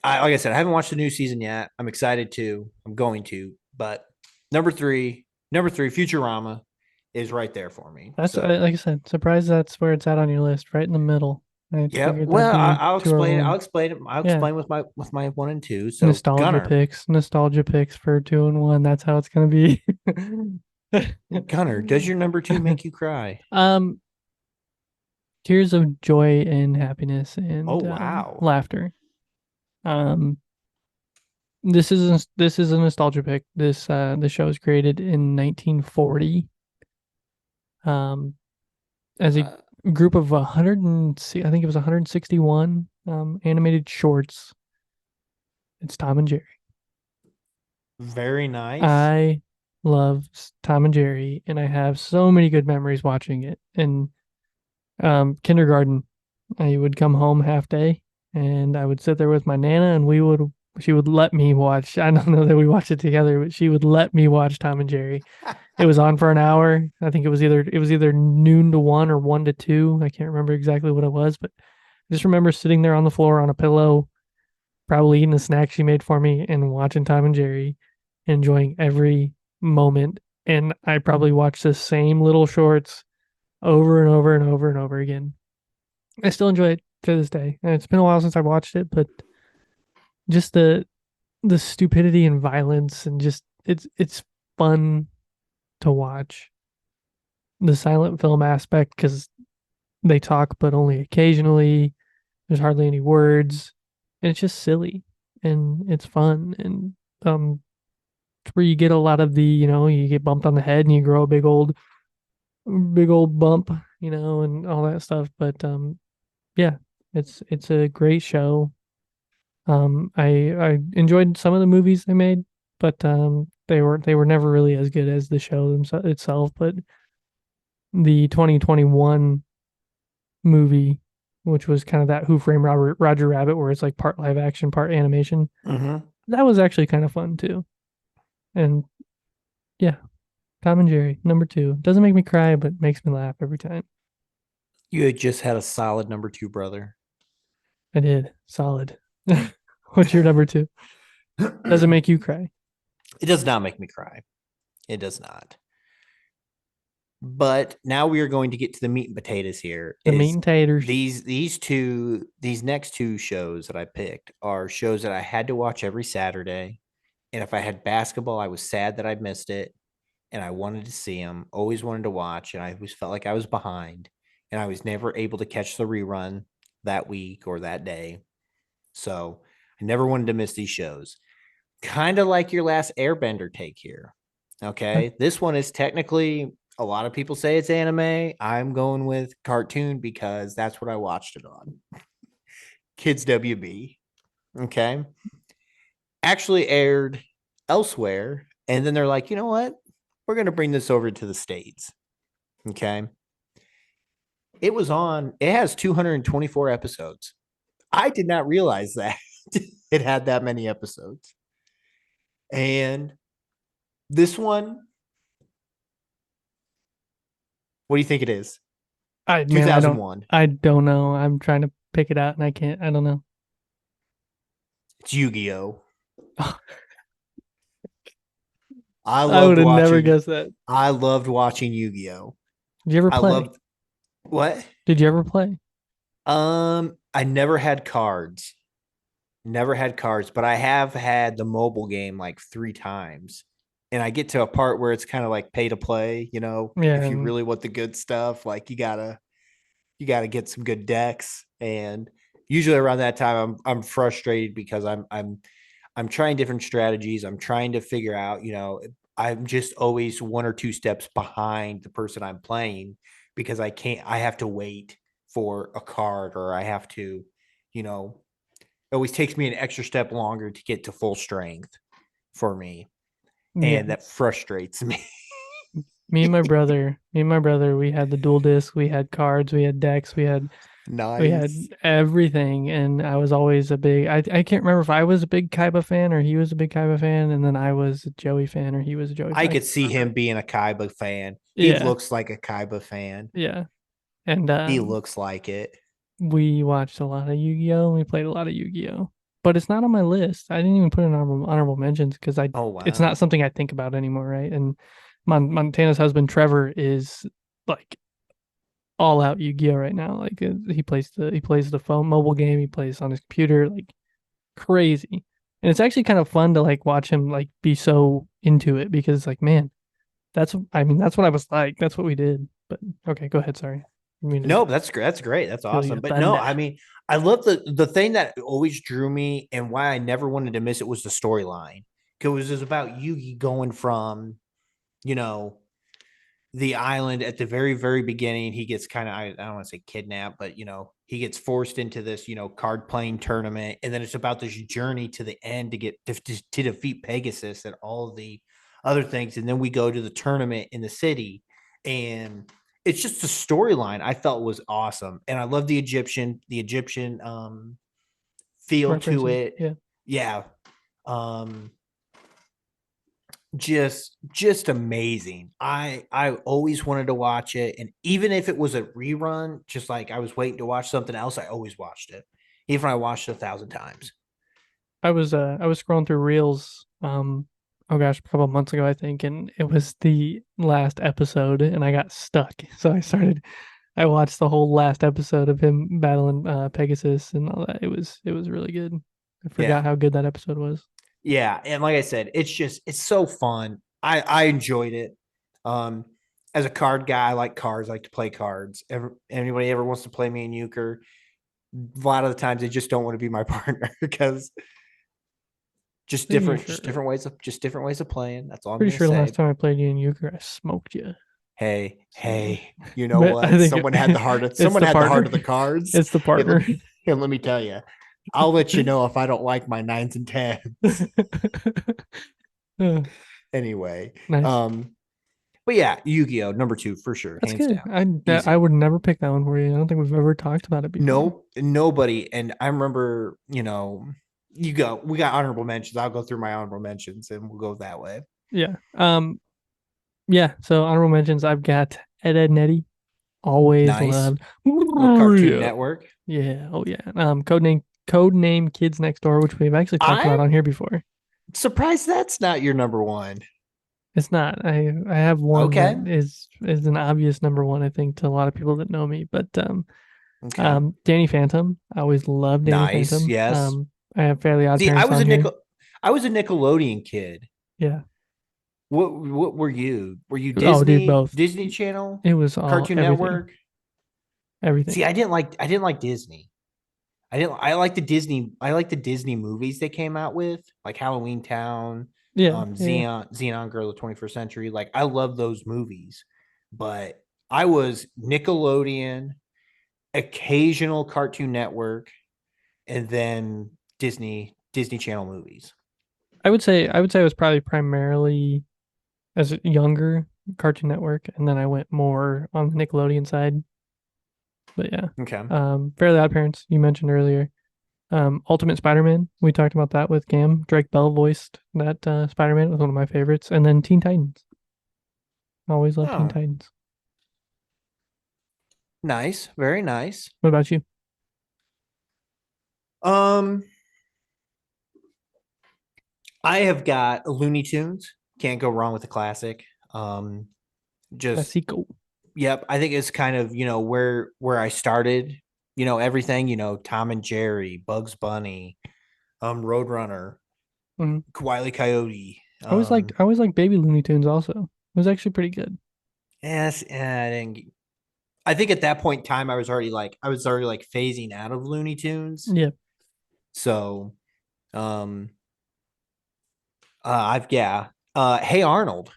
like I said, I haven't watched the new season yet. I'm excited to. I'm going to. But number three, Futurama. is right there for me. That's So like I said, surprised that's where it's at on your list, right in the middle. I yeah. figured that'd Well, be I'll 2 or explain it. 1. I'll explain it. I'll Yeah. explain with my 1 and 2. So Nostalgia picks for 2 and 1. That's how it's gonna be. Gunner, does your number 2 make you cry? um Tears of joy and happiness Oh and wow. laughter. Um this is a nostalgia pick. The show was created in 1940. Um as a Uh, group of 100 and I think it was 161 animated shorts. It's Tom and Jerry. very nice. I love Tom and Jerry, and I have so many good memories watching it. In kindergarten, I would come home half day, and I would sit there with my nana, and she would let me watch. I don't know that we watched it together, but she would let me watch Tom and Jerry. It was on for an hour. I think it was either noon to 1 or 1 to 2. I can't remember exactly what it was, but I just remember sitting there on the floor on a pillow, probably eating the snack she made for me and watching Tom and Jerry, enjoying every moment. And I probably watched the same little shorts over and over and over and over again. I still enjoy it to this day. And it's been a while since I watched it, but just the stupidity and violence and just it's fun to watch. The silent film aspect because they talk but only occasionally. There's hardly any words. And it's just silly and it's fun and where you get a lot of you get bumped on the head and you grow a big old bump, and all that stuff. But yeah, it's a great show. I enjoyed some of the movies they made, but they were never really as good as the show itself. But the 2021 movie, which was kind of that Who Framed Roger Rabbit, where it's like part live action, part animation, Mm-hmm. that was actually kind of fun too. And yeah, Tom and Jerry, number 2. Doesn't make me cry, but makes me laugh every time. You had just had a solid number 2, brother. I did. Solid. What's your number 2? Doesn't make you cry. It does not make me cry. It does not. But now we are going to get to the meat and potatoes here. The meat and taters. These next 2 shows that I picked are shows that I had to watch every Saturday. And if I had basketball, I was sad that I missed it. And I wanted to see them, always wanted to watch. And I always felt like I was behind. And I was never able to catch the rerun that week or that day. So I never wanted to miss these shows. Kind of like your last Airbender take here. Okay. This one is technically, a lot of people say it's anime. I'm going with cartoon because that's what I watched it on. Kids WB. Okay. Actually aired elsewhere. And then they're like, you know what? We're going to bring this over to the States. Okay. It has 224 episodes. I did not realize that it had that many episodes. And this one, what do you think it is? I 2001. I don't know. I'm trying to pick it out and I can't. I don't know. It's Yu-Gi-Oh. I would have never guessed that. I loved watching Yu-Gi-Oh. Did you ever play? What? Did you ever play? I never had cards. Never had cards, but I have had the mobile game like 3 times. And I get to a part where it's kind of like pay to play, Yeah. if you really want the good stuff, like you gotta get some good decks. And usually around that time I'm frustrated because I'm trying different strategies. I'm trying to figure out, I'm just always 1 or 2 steps behind the person I'm playing because I have to wait for a card or I have to, it always takes me an extra step longer to get to full strength for me. Yeah. And that frustrates me. Me and my brother, we had the dual disc, we had cards, we had decks, we had Nice. everything. And I was always I can't remember if I was a big Kaiba fan or he was a big Kaiba fan, and then I was a Joey fan or he was a Joey fan. I could see him being a Kaiba fan. He looks like a Kaiba fan. Yeah. And he looks like it. We watched a lot of Yu-Gi-Oh! We played a lot of Yu-Gi-Oh! But it's not on my list. I didn't even put in honorable mentions because Oh wow. It's not something I think about anymore, right? And Montana's husband Trevor is like all out Yu-Gi-Oh right now. Like he plays the phone mobile game. He plays on his computer like crazy, and it's actually kind of fun to like watch him like be so into it because like man, that's what I was like. That's what we did. But okay, go ahead. Sorry. I mean to No, that's great. That's great. That's steal your awesome. But no, thunder. I mean, I love the thing that always drew me and why I never wanted to miss it was the storyline. Because it was about Yugi going from, you know, the island at the very, very beginning. He gets kind of, I don't want to say kidnapped, but, he gets forced into this, card playing tournament. And then it's about this journey to the end to get to defeat Pegasus and all of the other things. And then we go to the tournament in the city. And it's just the storyline I felt was awesome. And I love the Egyptian feel to References. it. Yeah. Yeah. Um, just amazing. I always wanted to watch it, and even if it was a rerun, just like I was waiting to watch something else, I always watched it, even if I watched it 1,000 times. I was scrolling through Reels oh gosh, a couple of months ago I think, and it was the last episode and I got stuck. So I watched the whole last episode of him battling Pegasus and all that. It was really good. I Yeah, forgot how good that episode was. yeah, and like I said, it's so fun. I enjoyed it. Um, as a card guy, I like cards. I like to play cards. Anybody ever wants to play me in euchre? A lot of the times they just don't want to be my partner because just Pretty different, sure. just different ways of playing. That's all I'm Pretty gonna sure the say. last time I played you in euchre, I smoked you. So, Hey, you know but I what? think Someone had the heart of it's someone the had the heart partner. of the cards. It's the And partner. let me tell you, I'll let you know if I don't like my nines and tens. Uh, Anyway, nice. but yeah, Yu-Gi-Oh! #2 for sure, That's hands good. down. I Easy. would never pick that one for you. I don't think we've ever talked about it before. No, nobody. And I remember, we got honorable mentions. I'll go through my honorable mentions and we'll go that way. Yeah. Yeah. So honorable mentions. I've got Ed Nettie. Always Nice. loved. Little Cartoon Yeah. Network. Yeah. Oh yeah. Codename Kids Next Door, which we've actually talked about I'm on here before. surprised that's not your number one. It's not. I have one Okay. that is an obvious number one. I think to a lot of people that know me, but Okay. Danny Phantom. I always loved Danny Nice. Phantom. Yes. I have Fairly Odd See, Parents on here. I was a Nickelodeon kid. Yeah. What were you? Were you Oh, dude, Disney? both. Disney Channel? It was all Cartoon everything. Network? Everything. See, I didn't like Disney. I like the Disney movies they came out with, like Halloween Town, Yeah. Yeah. Xenon Girl of the 21st Century. Like I love those movies. But I was Nickelodeon, occasional Cartoon Network, and then Disney Channel movies. I would say I was probably primarily as a younger Cartoon Network, and then I went more on the Nickelodeon side. But yeah. Okay. Fairly Odd Parents, you mentioned earlier. Ultimate Spider-Man, we talked about that with Cam. Drake Bell voiced that Spider-Man. It was one of my favorites. And then Teen Titans. Always loved Teen Oh, Titans. nice. Very nice. What about you? Um, I have got Looney Tunes. Can't go wrong with the classic. Just Classico. yep. I think it's kind of where I started. Everything. Tom and Jerry, Bugs Bunny, Roadrunner, Mhm. Wile E. Coyote. I always liked Baby Looney Tunes also. It was actually pretty good. Yes, and I think at that point in time I was already like phasing out of Looney Tunes. Yeah. So, um, I've yeah. Hey Arnold.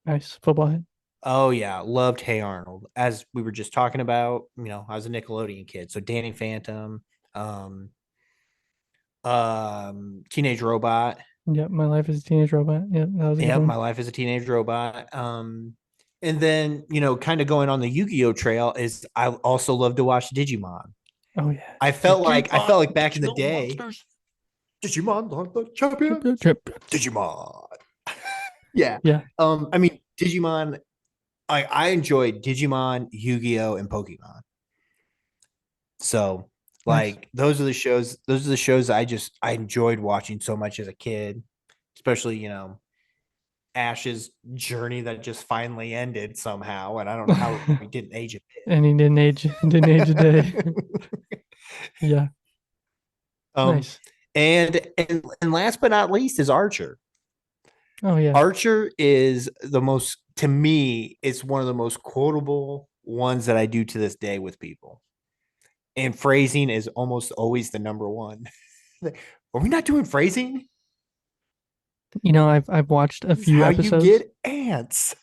Nice. Football head. Oh yeah, loved Hey Arnold. As we were just talking about, I was a Nickelodeon kid, so Danny Phantom, um, Teenage Robot. Yep. My Life as a Teenage Robot. Yep. That was a good Yep, one. My Life as a Teenage Robot. And then kind of going on the Yu-Gi-Oh trail is I also love to watch Digimon. Oh, yeah. I felt like back in the day, Digimon are the champion. Digimon. Yeah. Yeah. I mean Digimon. I enjoyed Digimon, Yu-Gi-Oh, and Pokemon. So Nice. like those are the shows. Those are the shows I enjoyed watching so much as a kid, especially Ash's journey that just finally ended somehow, and I don't know how he didn't age a bit. And he didn't age a day. Yeah. Nice. And last but not least is Archer. Oh yeah. Archer is to me, it's one of the most quotable ones that I do to this day with people. And phrasing is almost always the number one. Are we not doing phrasing? I've watched a few How episodes. you get ants.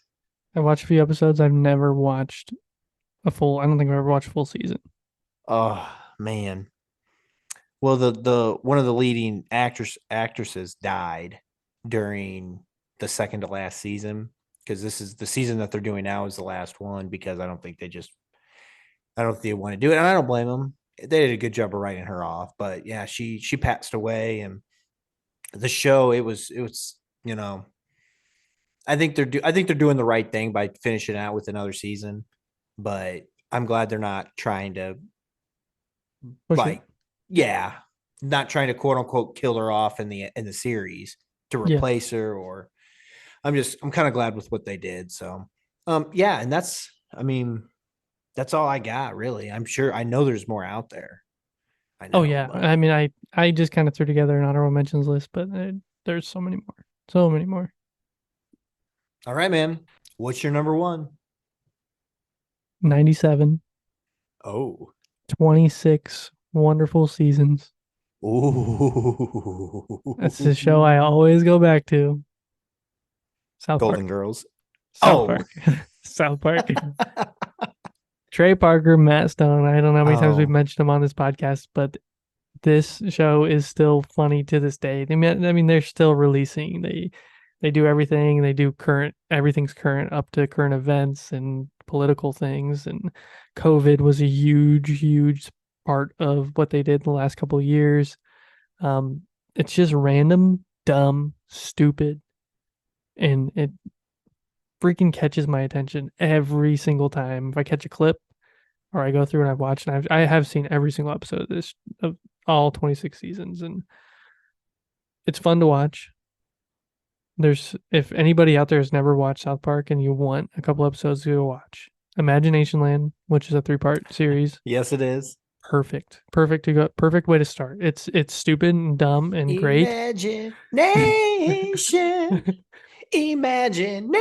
I watched a few episodes. I've never watched I don't think I've ever watched a full season. Oh man. Well, the one of the leading actresses died during the second to last season, because this is the season that they're doing now is the last one, because I don't think they want to do it, and I don't blame them. They did a good job of writing her off, but yeah, she passed away, and the show it was I think they're doing the right thing by finishing out with another season, but I'm glad they're not trying to not trying to quote unquote kill her off in the series to replace her, or I'm kind of glad with what they did. So and that's all I got really. I know there's more out there. I know. Oh yeah. I mean, I just kind of threw together an honorable mentions list, but there's so many more. So many more. All right, man. What's your number one? 97. Oh. 26 wonderful seasons. Ooh. That's the show I always go back to. South Golden Park. Girls. South Park. South Park. Trey Parker, Matt Stone. I don't know how many times we've mentioned them on this podcast, but this show is still funny to this day. I mean, they're still releasing. They do everything. They do everything's current up to current events and political things. And COVID was a huge, huge part of what they did the last couple of years. It's just random, dumb, stupid, and it freaking catches my attention every single time. If I catch a clip or I go through and I've watched, and I have seen every single episode of all 26 seasons, and it's fun to watch. If anybody out there has never watched South Park and you want a couple episodes to go watch, Imagination Land, which is a 3-part series. Yes, it is. Perfect way to start. It's stupid and dumb and great. Imagination. Imagination.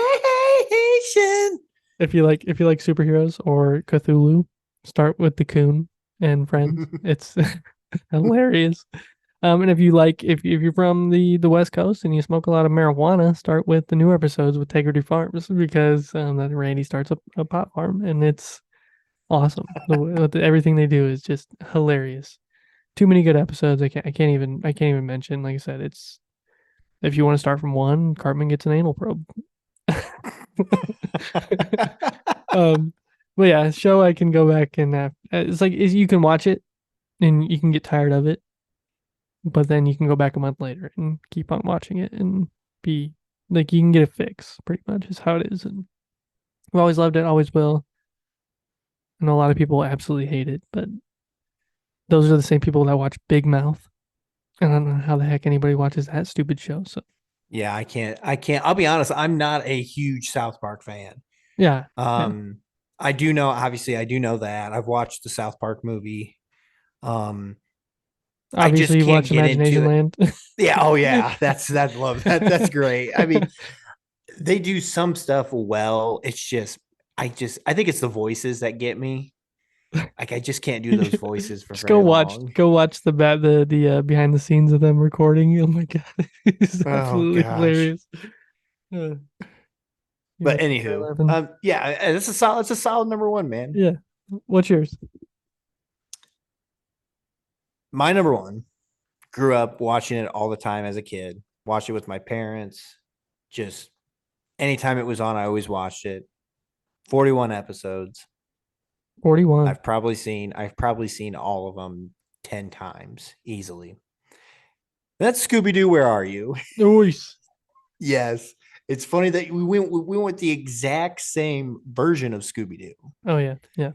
If you like superheroes or Cthulhu, start with the Coon and Friends. It's hilarious. And if you're from the West Coast and you smoke a lot of marijuana, start with the new episodes with Tegrity Farms, because then Randy starts a pot farm, and it's awesome. Everything they do is just hilarious. Too many good episodes. I can't even mention. Like I said, it's, if you want to start from one, Cartman gets an anal probe. But yeah, show I can go back and it's like you can watch it and you can get tired of it, but then you can go back a month later and keep on watching it and be like, you can get a fix. Pretty much is how it is. And I've always loved it, always will. I know a lot of people absolutely hate it, but those are the same people that watch Big Mouth. And I don't know how the heck anybody watches that stupid show. So yeah, I can't. I'll be honest. I'm not a huge South Park fan. yeah. I do know. Obviously, I do know that I've watched the South Park movie. Obviously, you watch Imagination Land. Yeah. Oh yeah. That's love that. That's great. I mean, they do some stuff well. It's just, I think it's the voices that get me. Like, I just can't do those voices for just very long. Go watch the behind the scenes of them recording. Oh my god, it's absolutely hilarious. But anywho, yeah, it's a solid number one, man. Yeah. What's yours? My number one, grew up watching it all the time as a kid. Watched it with my parents. Just anytime it was on, I always watched it. 41 episodes. 41. I've probably seen all of them 10 times easily. That's Scooby-Doo, Where Are You? Nice. Yes. It's funny that we went the exact same version of Scooby-Doo. Oh yeah. Yeah.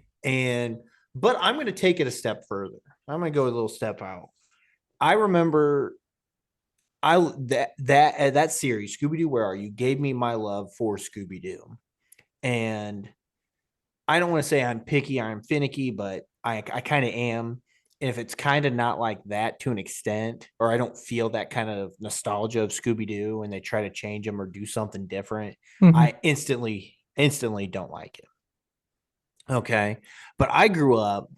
But I'm going to take it a step further. I'm going to go a little step out. I remember that series, Scooby Doo, Where Are You, gave me my love for Scooby Doo, and I don't want to say I'm picky or I'm finicky, but I kind of am. And if it's kind of not like that to an extent, or I don't feel that kind of nostalgia of Scooby Doo, and they try to change them or do something different, Mhm. I instantly don't like it. Okay, but I grew up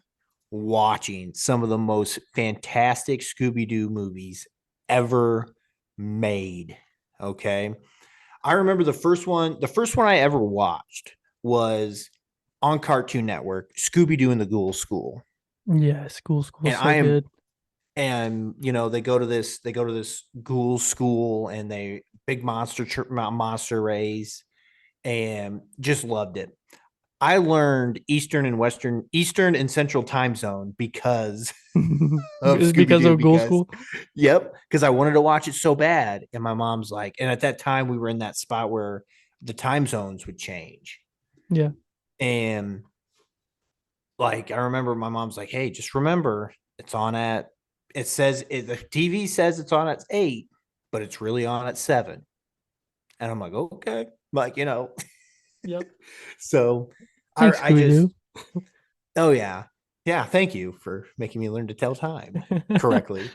watching some of the most fantastic Scooby Doo movies ever made. Okay. I remember the first one I ever watched was on Cartoon Network, Scooby Doo and the Ghoul School. Yeah, school's And so I am, good. and they go to this ghoul school, and they big monster rays, and just loved it. I learned Eastern and Central time zone because of Is it Scooby because Doo. of Ghoul Because, School? yep, because I wanted to watch it so bad, and my mom's like, and at that time we were in that spot where the time zones would change, Yeah. and like I remember my mom's like, "Hey, just remember, it's on at the TV says it's on at 8, but it's really on at 7." And I'm like, "Okay." Like, Yep. so Thanks, I Scooby just Doo. oh yeah. Yeah, thank you for making me learn to tell time correctly.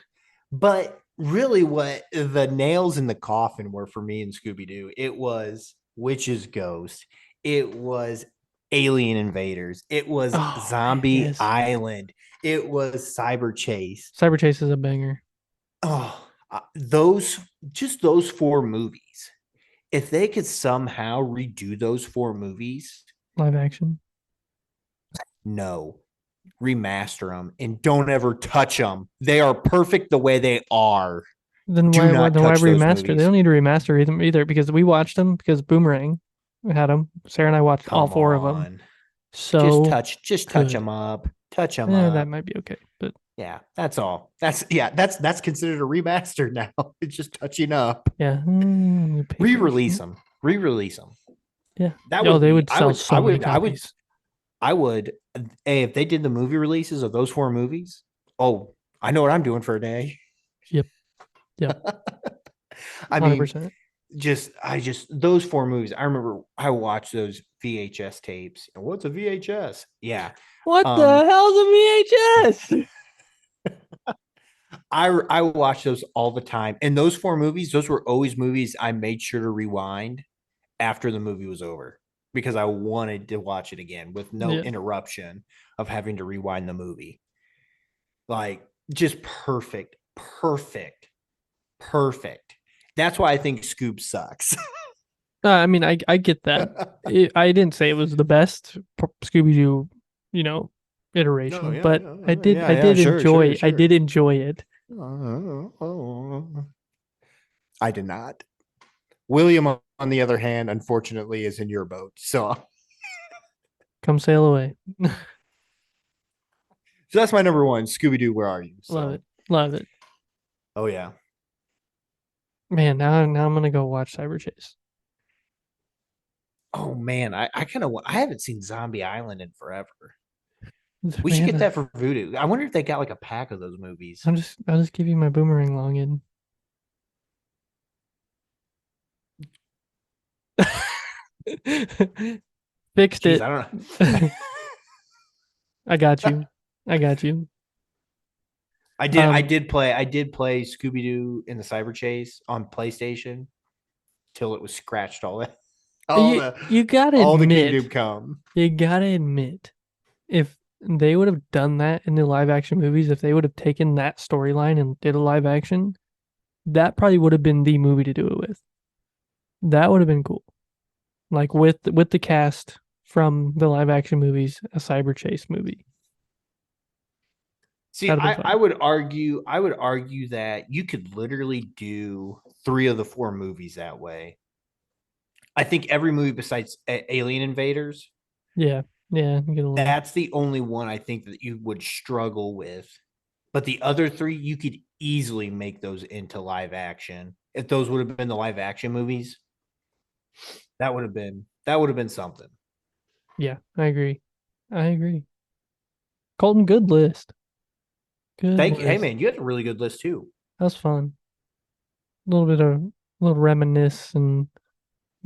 But really what the nails in the coffin were for me in Scooby Doo, it was Witch's Ghost. It was Alien Invaders. It was Oh man, Zombie yes. Island. It was Cyber Chase. Cyber Chase is a banger. Oh, those four movies. If they could somehow redo those four movies, Live action. no, remaster them and don't ever touch them. They are perfect the way they are. Then Do why not then why touch those remaster? They movies. don't need to remaster them either because we watched them because Boomerang had them. Sarah and I watched all Come four of them. on. So Just touch good. them up. Touch them That up. might be okay, but Yeah, that's all. That's considered a remaster now. It's just touching up. yeah, Re-release them. Re-release them. Yeah. That Oh, would they be would sell so many copies. I would hey, if they did the movie releases of those four movies, oh, I know what I'm doing for a day. Yep. Yep. I mean, 100%. I just those four movies. I remember I watched those VHS tapes. And what's a VHS? Yeah. What the Um, hell's a VHS? I watched those all the time. And those four movies, those were always movies I made sure to rewind after the movie was over because I wanted to watch it again with no Yeah. interruption of having to rewind the movie. Like just perfect, perfect, perfect. That's why I think Scoob sucks. I mean, I get that. I didn't say it was the best Scooby Doo, No, iteration, yeah, but yeah, yeah, I yeah, did sure, enjoy sure, I sure. did enjoy it. I did not. William, on the other hand, unfortunately, is in your boat. So Come sail away. that's my number one. Scooby Doo, where are you? Love So, it. Love it. oh yeah. Man, now I'm gonna go watch Cyber Chase. Oh man, I kind of I haven't seen Zombie Island in forever. We should Man, get that for Voodoo. I wonder if they got like a pack of those movies. I'll just give you my boomerang login. Fixed Jeez, it. I don't know. I got you. I got you. I did play Scooby Doo in the Cyber Chase on PlayStation till it was scratched all that You you gotta all the admit, Kingdom Come. if they would have done that in the live action movies, if they would have taken that storyline and did a live action, that probably would have been the movie to do it with. That would have been cool. Like with the cast from the live action movies, a cyber chase movie. See, That'd have been I fun. would argue that you could literally do 3 of the 4 movies that way. I think every movie besides Alien Invaders, Yeah. Yeah, get along. that's the only one I think that you would struggle with. But the other 3, you could easily make those into live action. If those would have been the live action movies, that would have been something. Yeah, I agree. I agree. Colton, good list. Good Thank you. Hey list. man, you had a really good list too. That was fun. little reminisce and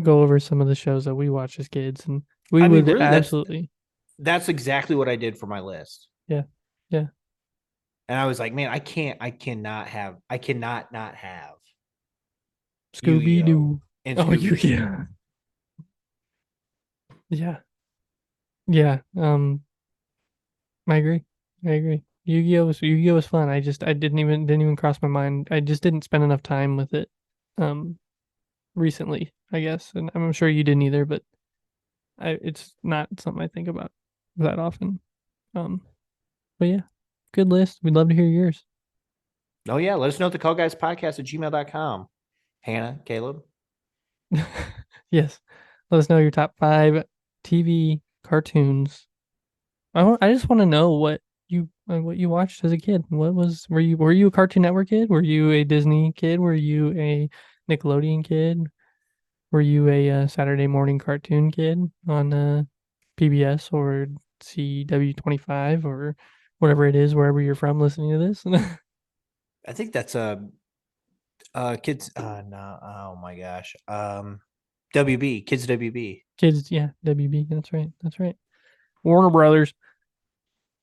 go over some of the shows that we watched as kids, and we I mean, would really, absolutely. that's exactly what I did for my list. Yeah. And I was like, man, I cannot not have Scooby Yu-Gi-Oh Doo. and Oh, Scooby-Doo. Yu-Gi-Oh. Yeah. Yeah. I agree. Yu-Gi-Oh was fun. I didn't even cross my mind. I just didn't spend enough time with it recently, I guess. And I'm sure you didn't either, but it's not something I think about that often. But yeah, good list. We'd love to hear yours. Oh, yeah. Let us know at thecallguyspodcast@gmail.com. Hannah, Caleb. Yes. Let us know your top 5 TV cartoons. I just want to know what you watched as a kid. Were you a Cartoon Network kid? Were you a Disney kid? Were you a Nickelodeon kid? Were you a Saturday morning cartoon kid on PBS or CW25 or whatever it is, wherever you're from listening to this? I think that's kids. No, oh my gosh. WB, kids WB. Kids, yeah, WB. That's right. That's right. Warner Brothers.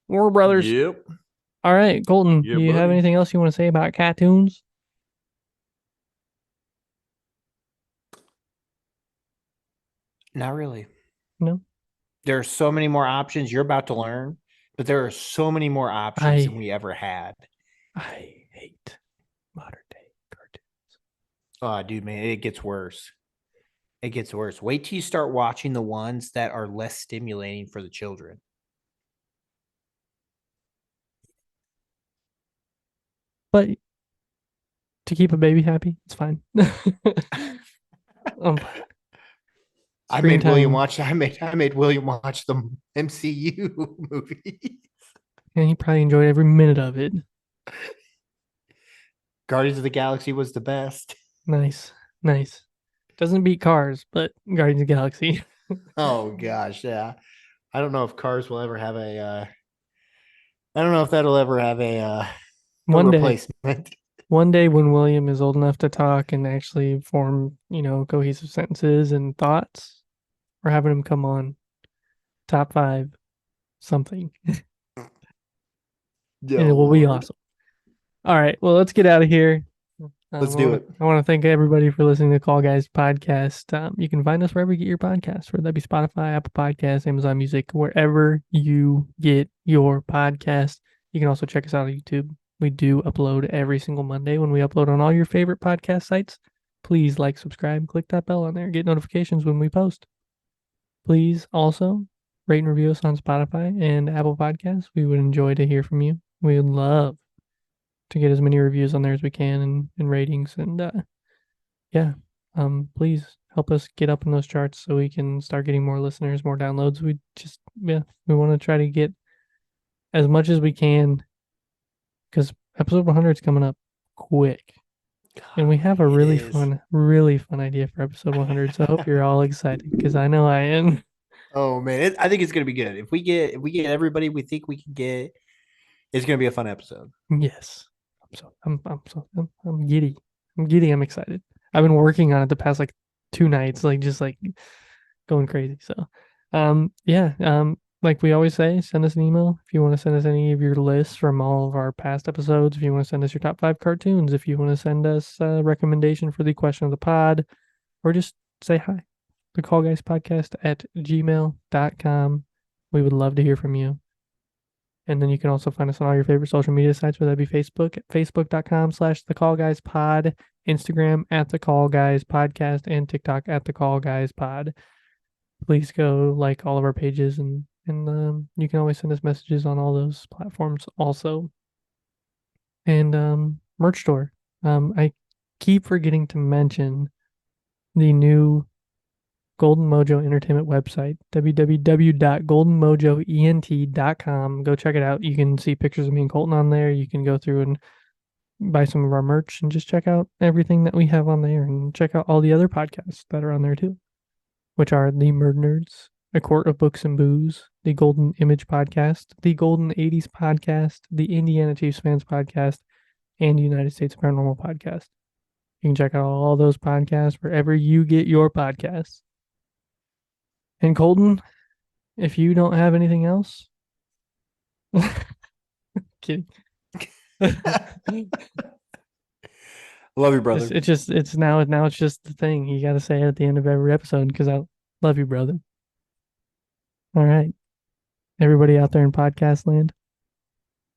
Warner Brothers. Yep. All right, Colton, Yeah, do you have buddy. anything else you want to say about cartoons? Not really. No. There are so many more options you're about to learn, but there are so many more options than we ever had. I hate modern day cartoons. Oh, dude, man, it gets worse. It gets worse. Wait till you start watching the ones that are less stimulating for the children. But to keep a baby happy, it's fine. um, I Screen made William time. watch. I made William watch the MCU movie. And he probably enjoyed every minute of it. Guardians of the Galaxy was the best. Nice. Nice. Doesn't beat Cars, but Guardians of the Galaxy. Oh gosh, yeah. I don't know if Cars will ever have a. I don't know if that'll ever have a One day. replacement. One day when William is old enough to talk and actually form, cohesive sentences and thoughts, we're having him come on. Top 5 something. And it will be awesome. All right. Well, let's get out of here. Let's do it. I want to thank everybody for listening to Call Guys Podcast. You can find us wherever you get your podcasts, whether that be Spotify, Apple Podcasts, Amazon Music, wherever you get your podcast. You can also check us out on YouTube. We do upload every single Monday when we upload on all your favorite podcast sites. Please like, subscribe, click that bell on there, get notifications when we post. Please also rate and review us on Spotify and Apple Podcasts. We would enjoy to hear from you. We would love to get as many reviews on there as we can and ratings. And please help us get up in those charts so we can start getting more listeners, more downloads. We want to try to get as much as we can because episode 100 is coming up quick. And we have a really fun idea for episode 100. So I hope you're all excited because I know I am. Oh man, I think it's gonna be good. If we get everybody we think we can get, it's gonna be a fun episode. Yes. I'm giddy. I'm giddy. I'm excited. I've been working on it the past 2 nights, just going crazy. So, like we always say, send us an email if you want to send us any of your lists from all of our past episodes. If you want to send us your top 5 cartoons, if you want to send us a recommendation for the question of the pod, or just say hi. The Call Guys Podcast at gmail.com. We would love to hear from you. And then you can also find us on all your favorite social media sites, whether that be Facebook at facebook.com/thecallguyspod, Instagram at the Call Guys Podcast, and TikTok at the Call Guys Pod. Please go like all of our pages, and you can always send us messages on all those platforms also. And merch store. I keep forgetting to mention the new Golden Mojo Entertainment website, www.goldenmojoent.com. Go check it out. You can see pictures of me and Colton on there. You can go through and buy some of our merch and just check out everything that we have on there and check out all the other podcasts that are on there too, which are the Murdnerds, A Court of Books and Booze, the Golden Image Podcast, the Golden 80s Podcast, the Indiana Chiefs Fans Podcast, and United States Paranormal Podcast. You can check out all those podcasts wherever you get your podcasts. And Colton, if you don't have anything else, kidding. Love you, brother. It's now it's just the thing you got to say at the end of every episode because I love you, brother. All right, everybody out there in podcast land.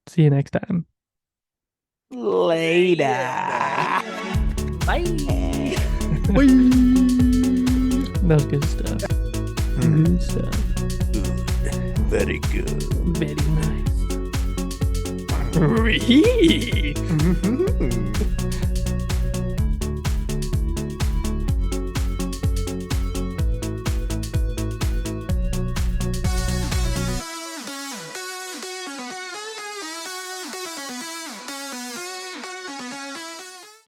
See you next time. Later. Bye. That was good stuff. Good stuff. Very good. Very nice.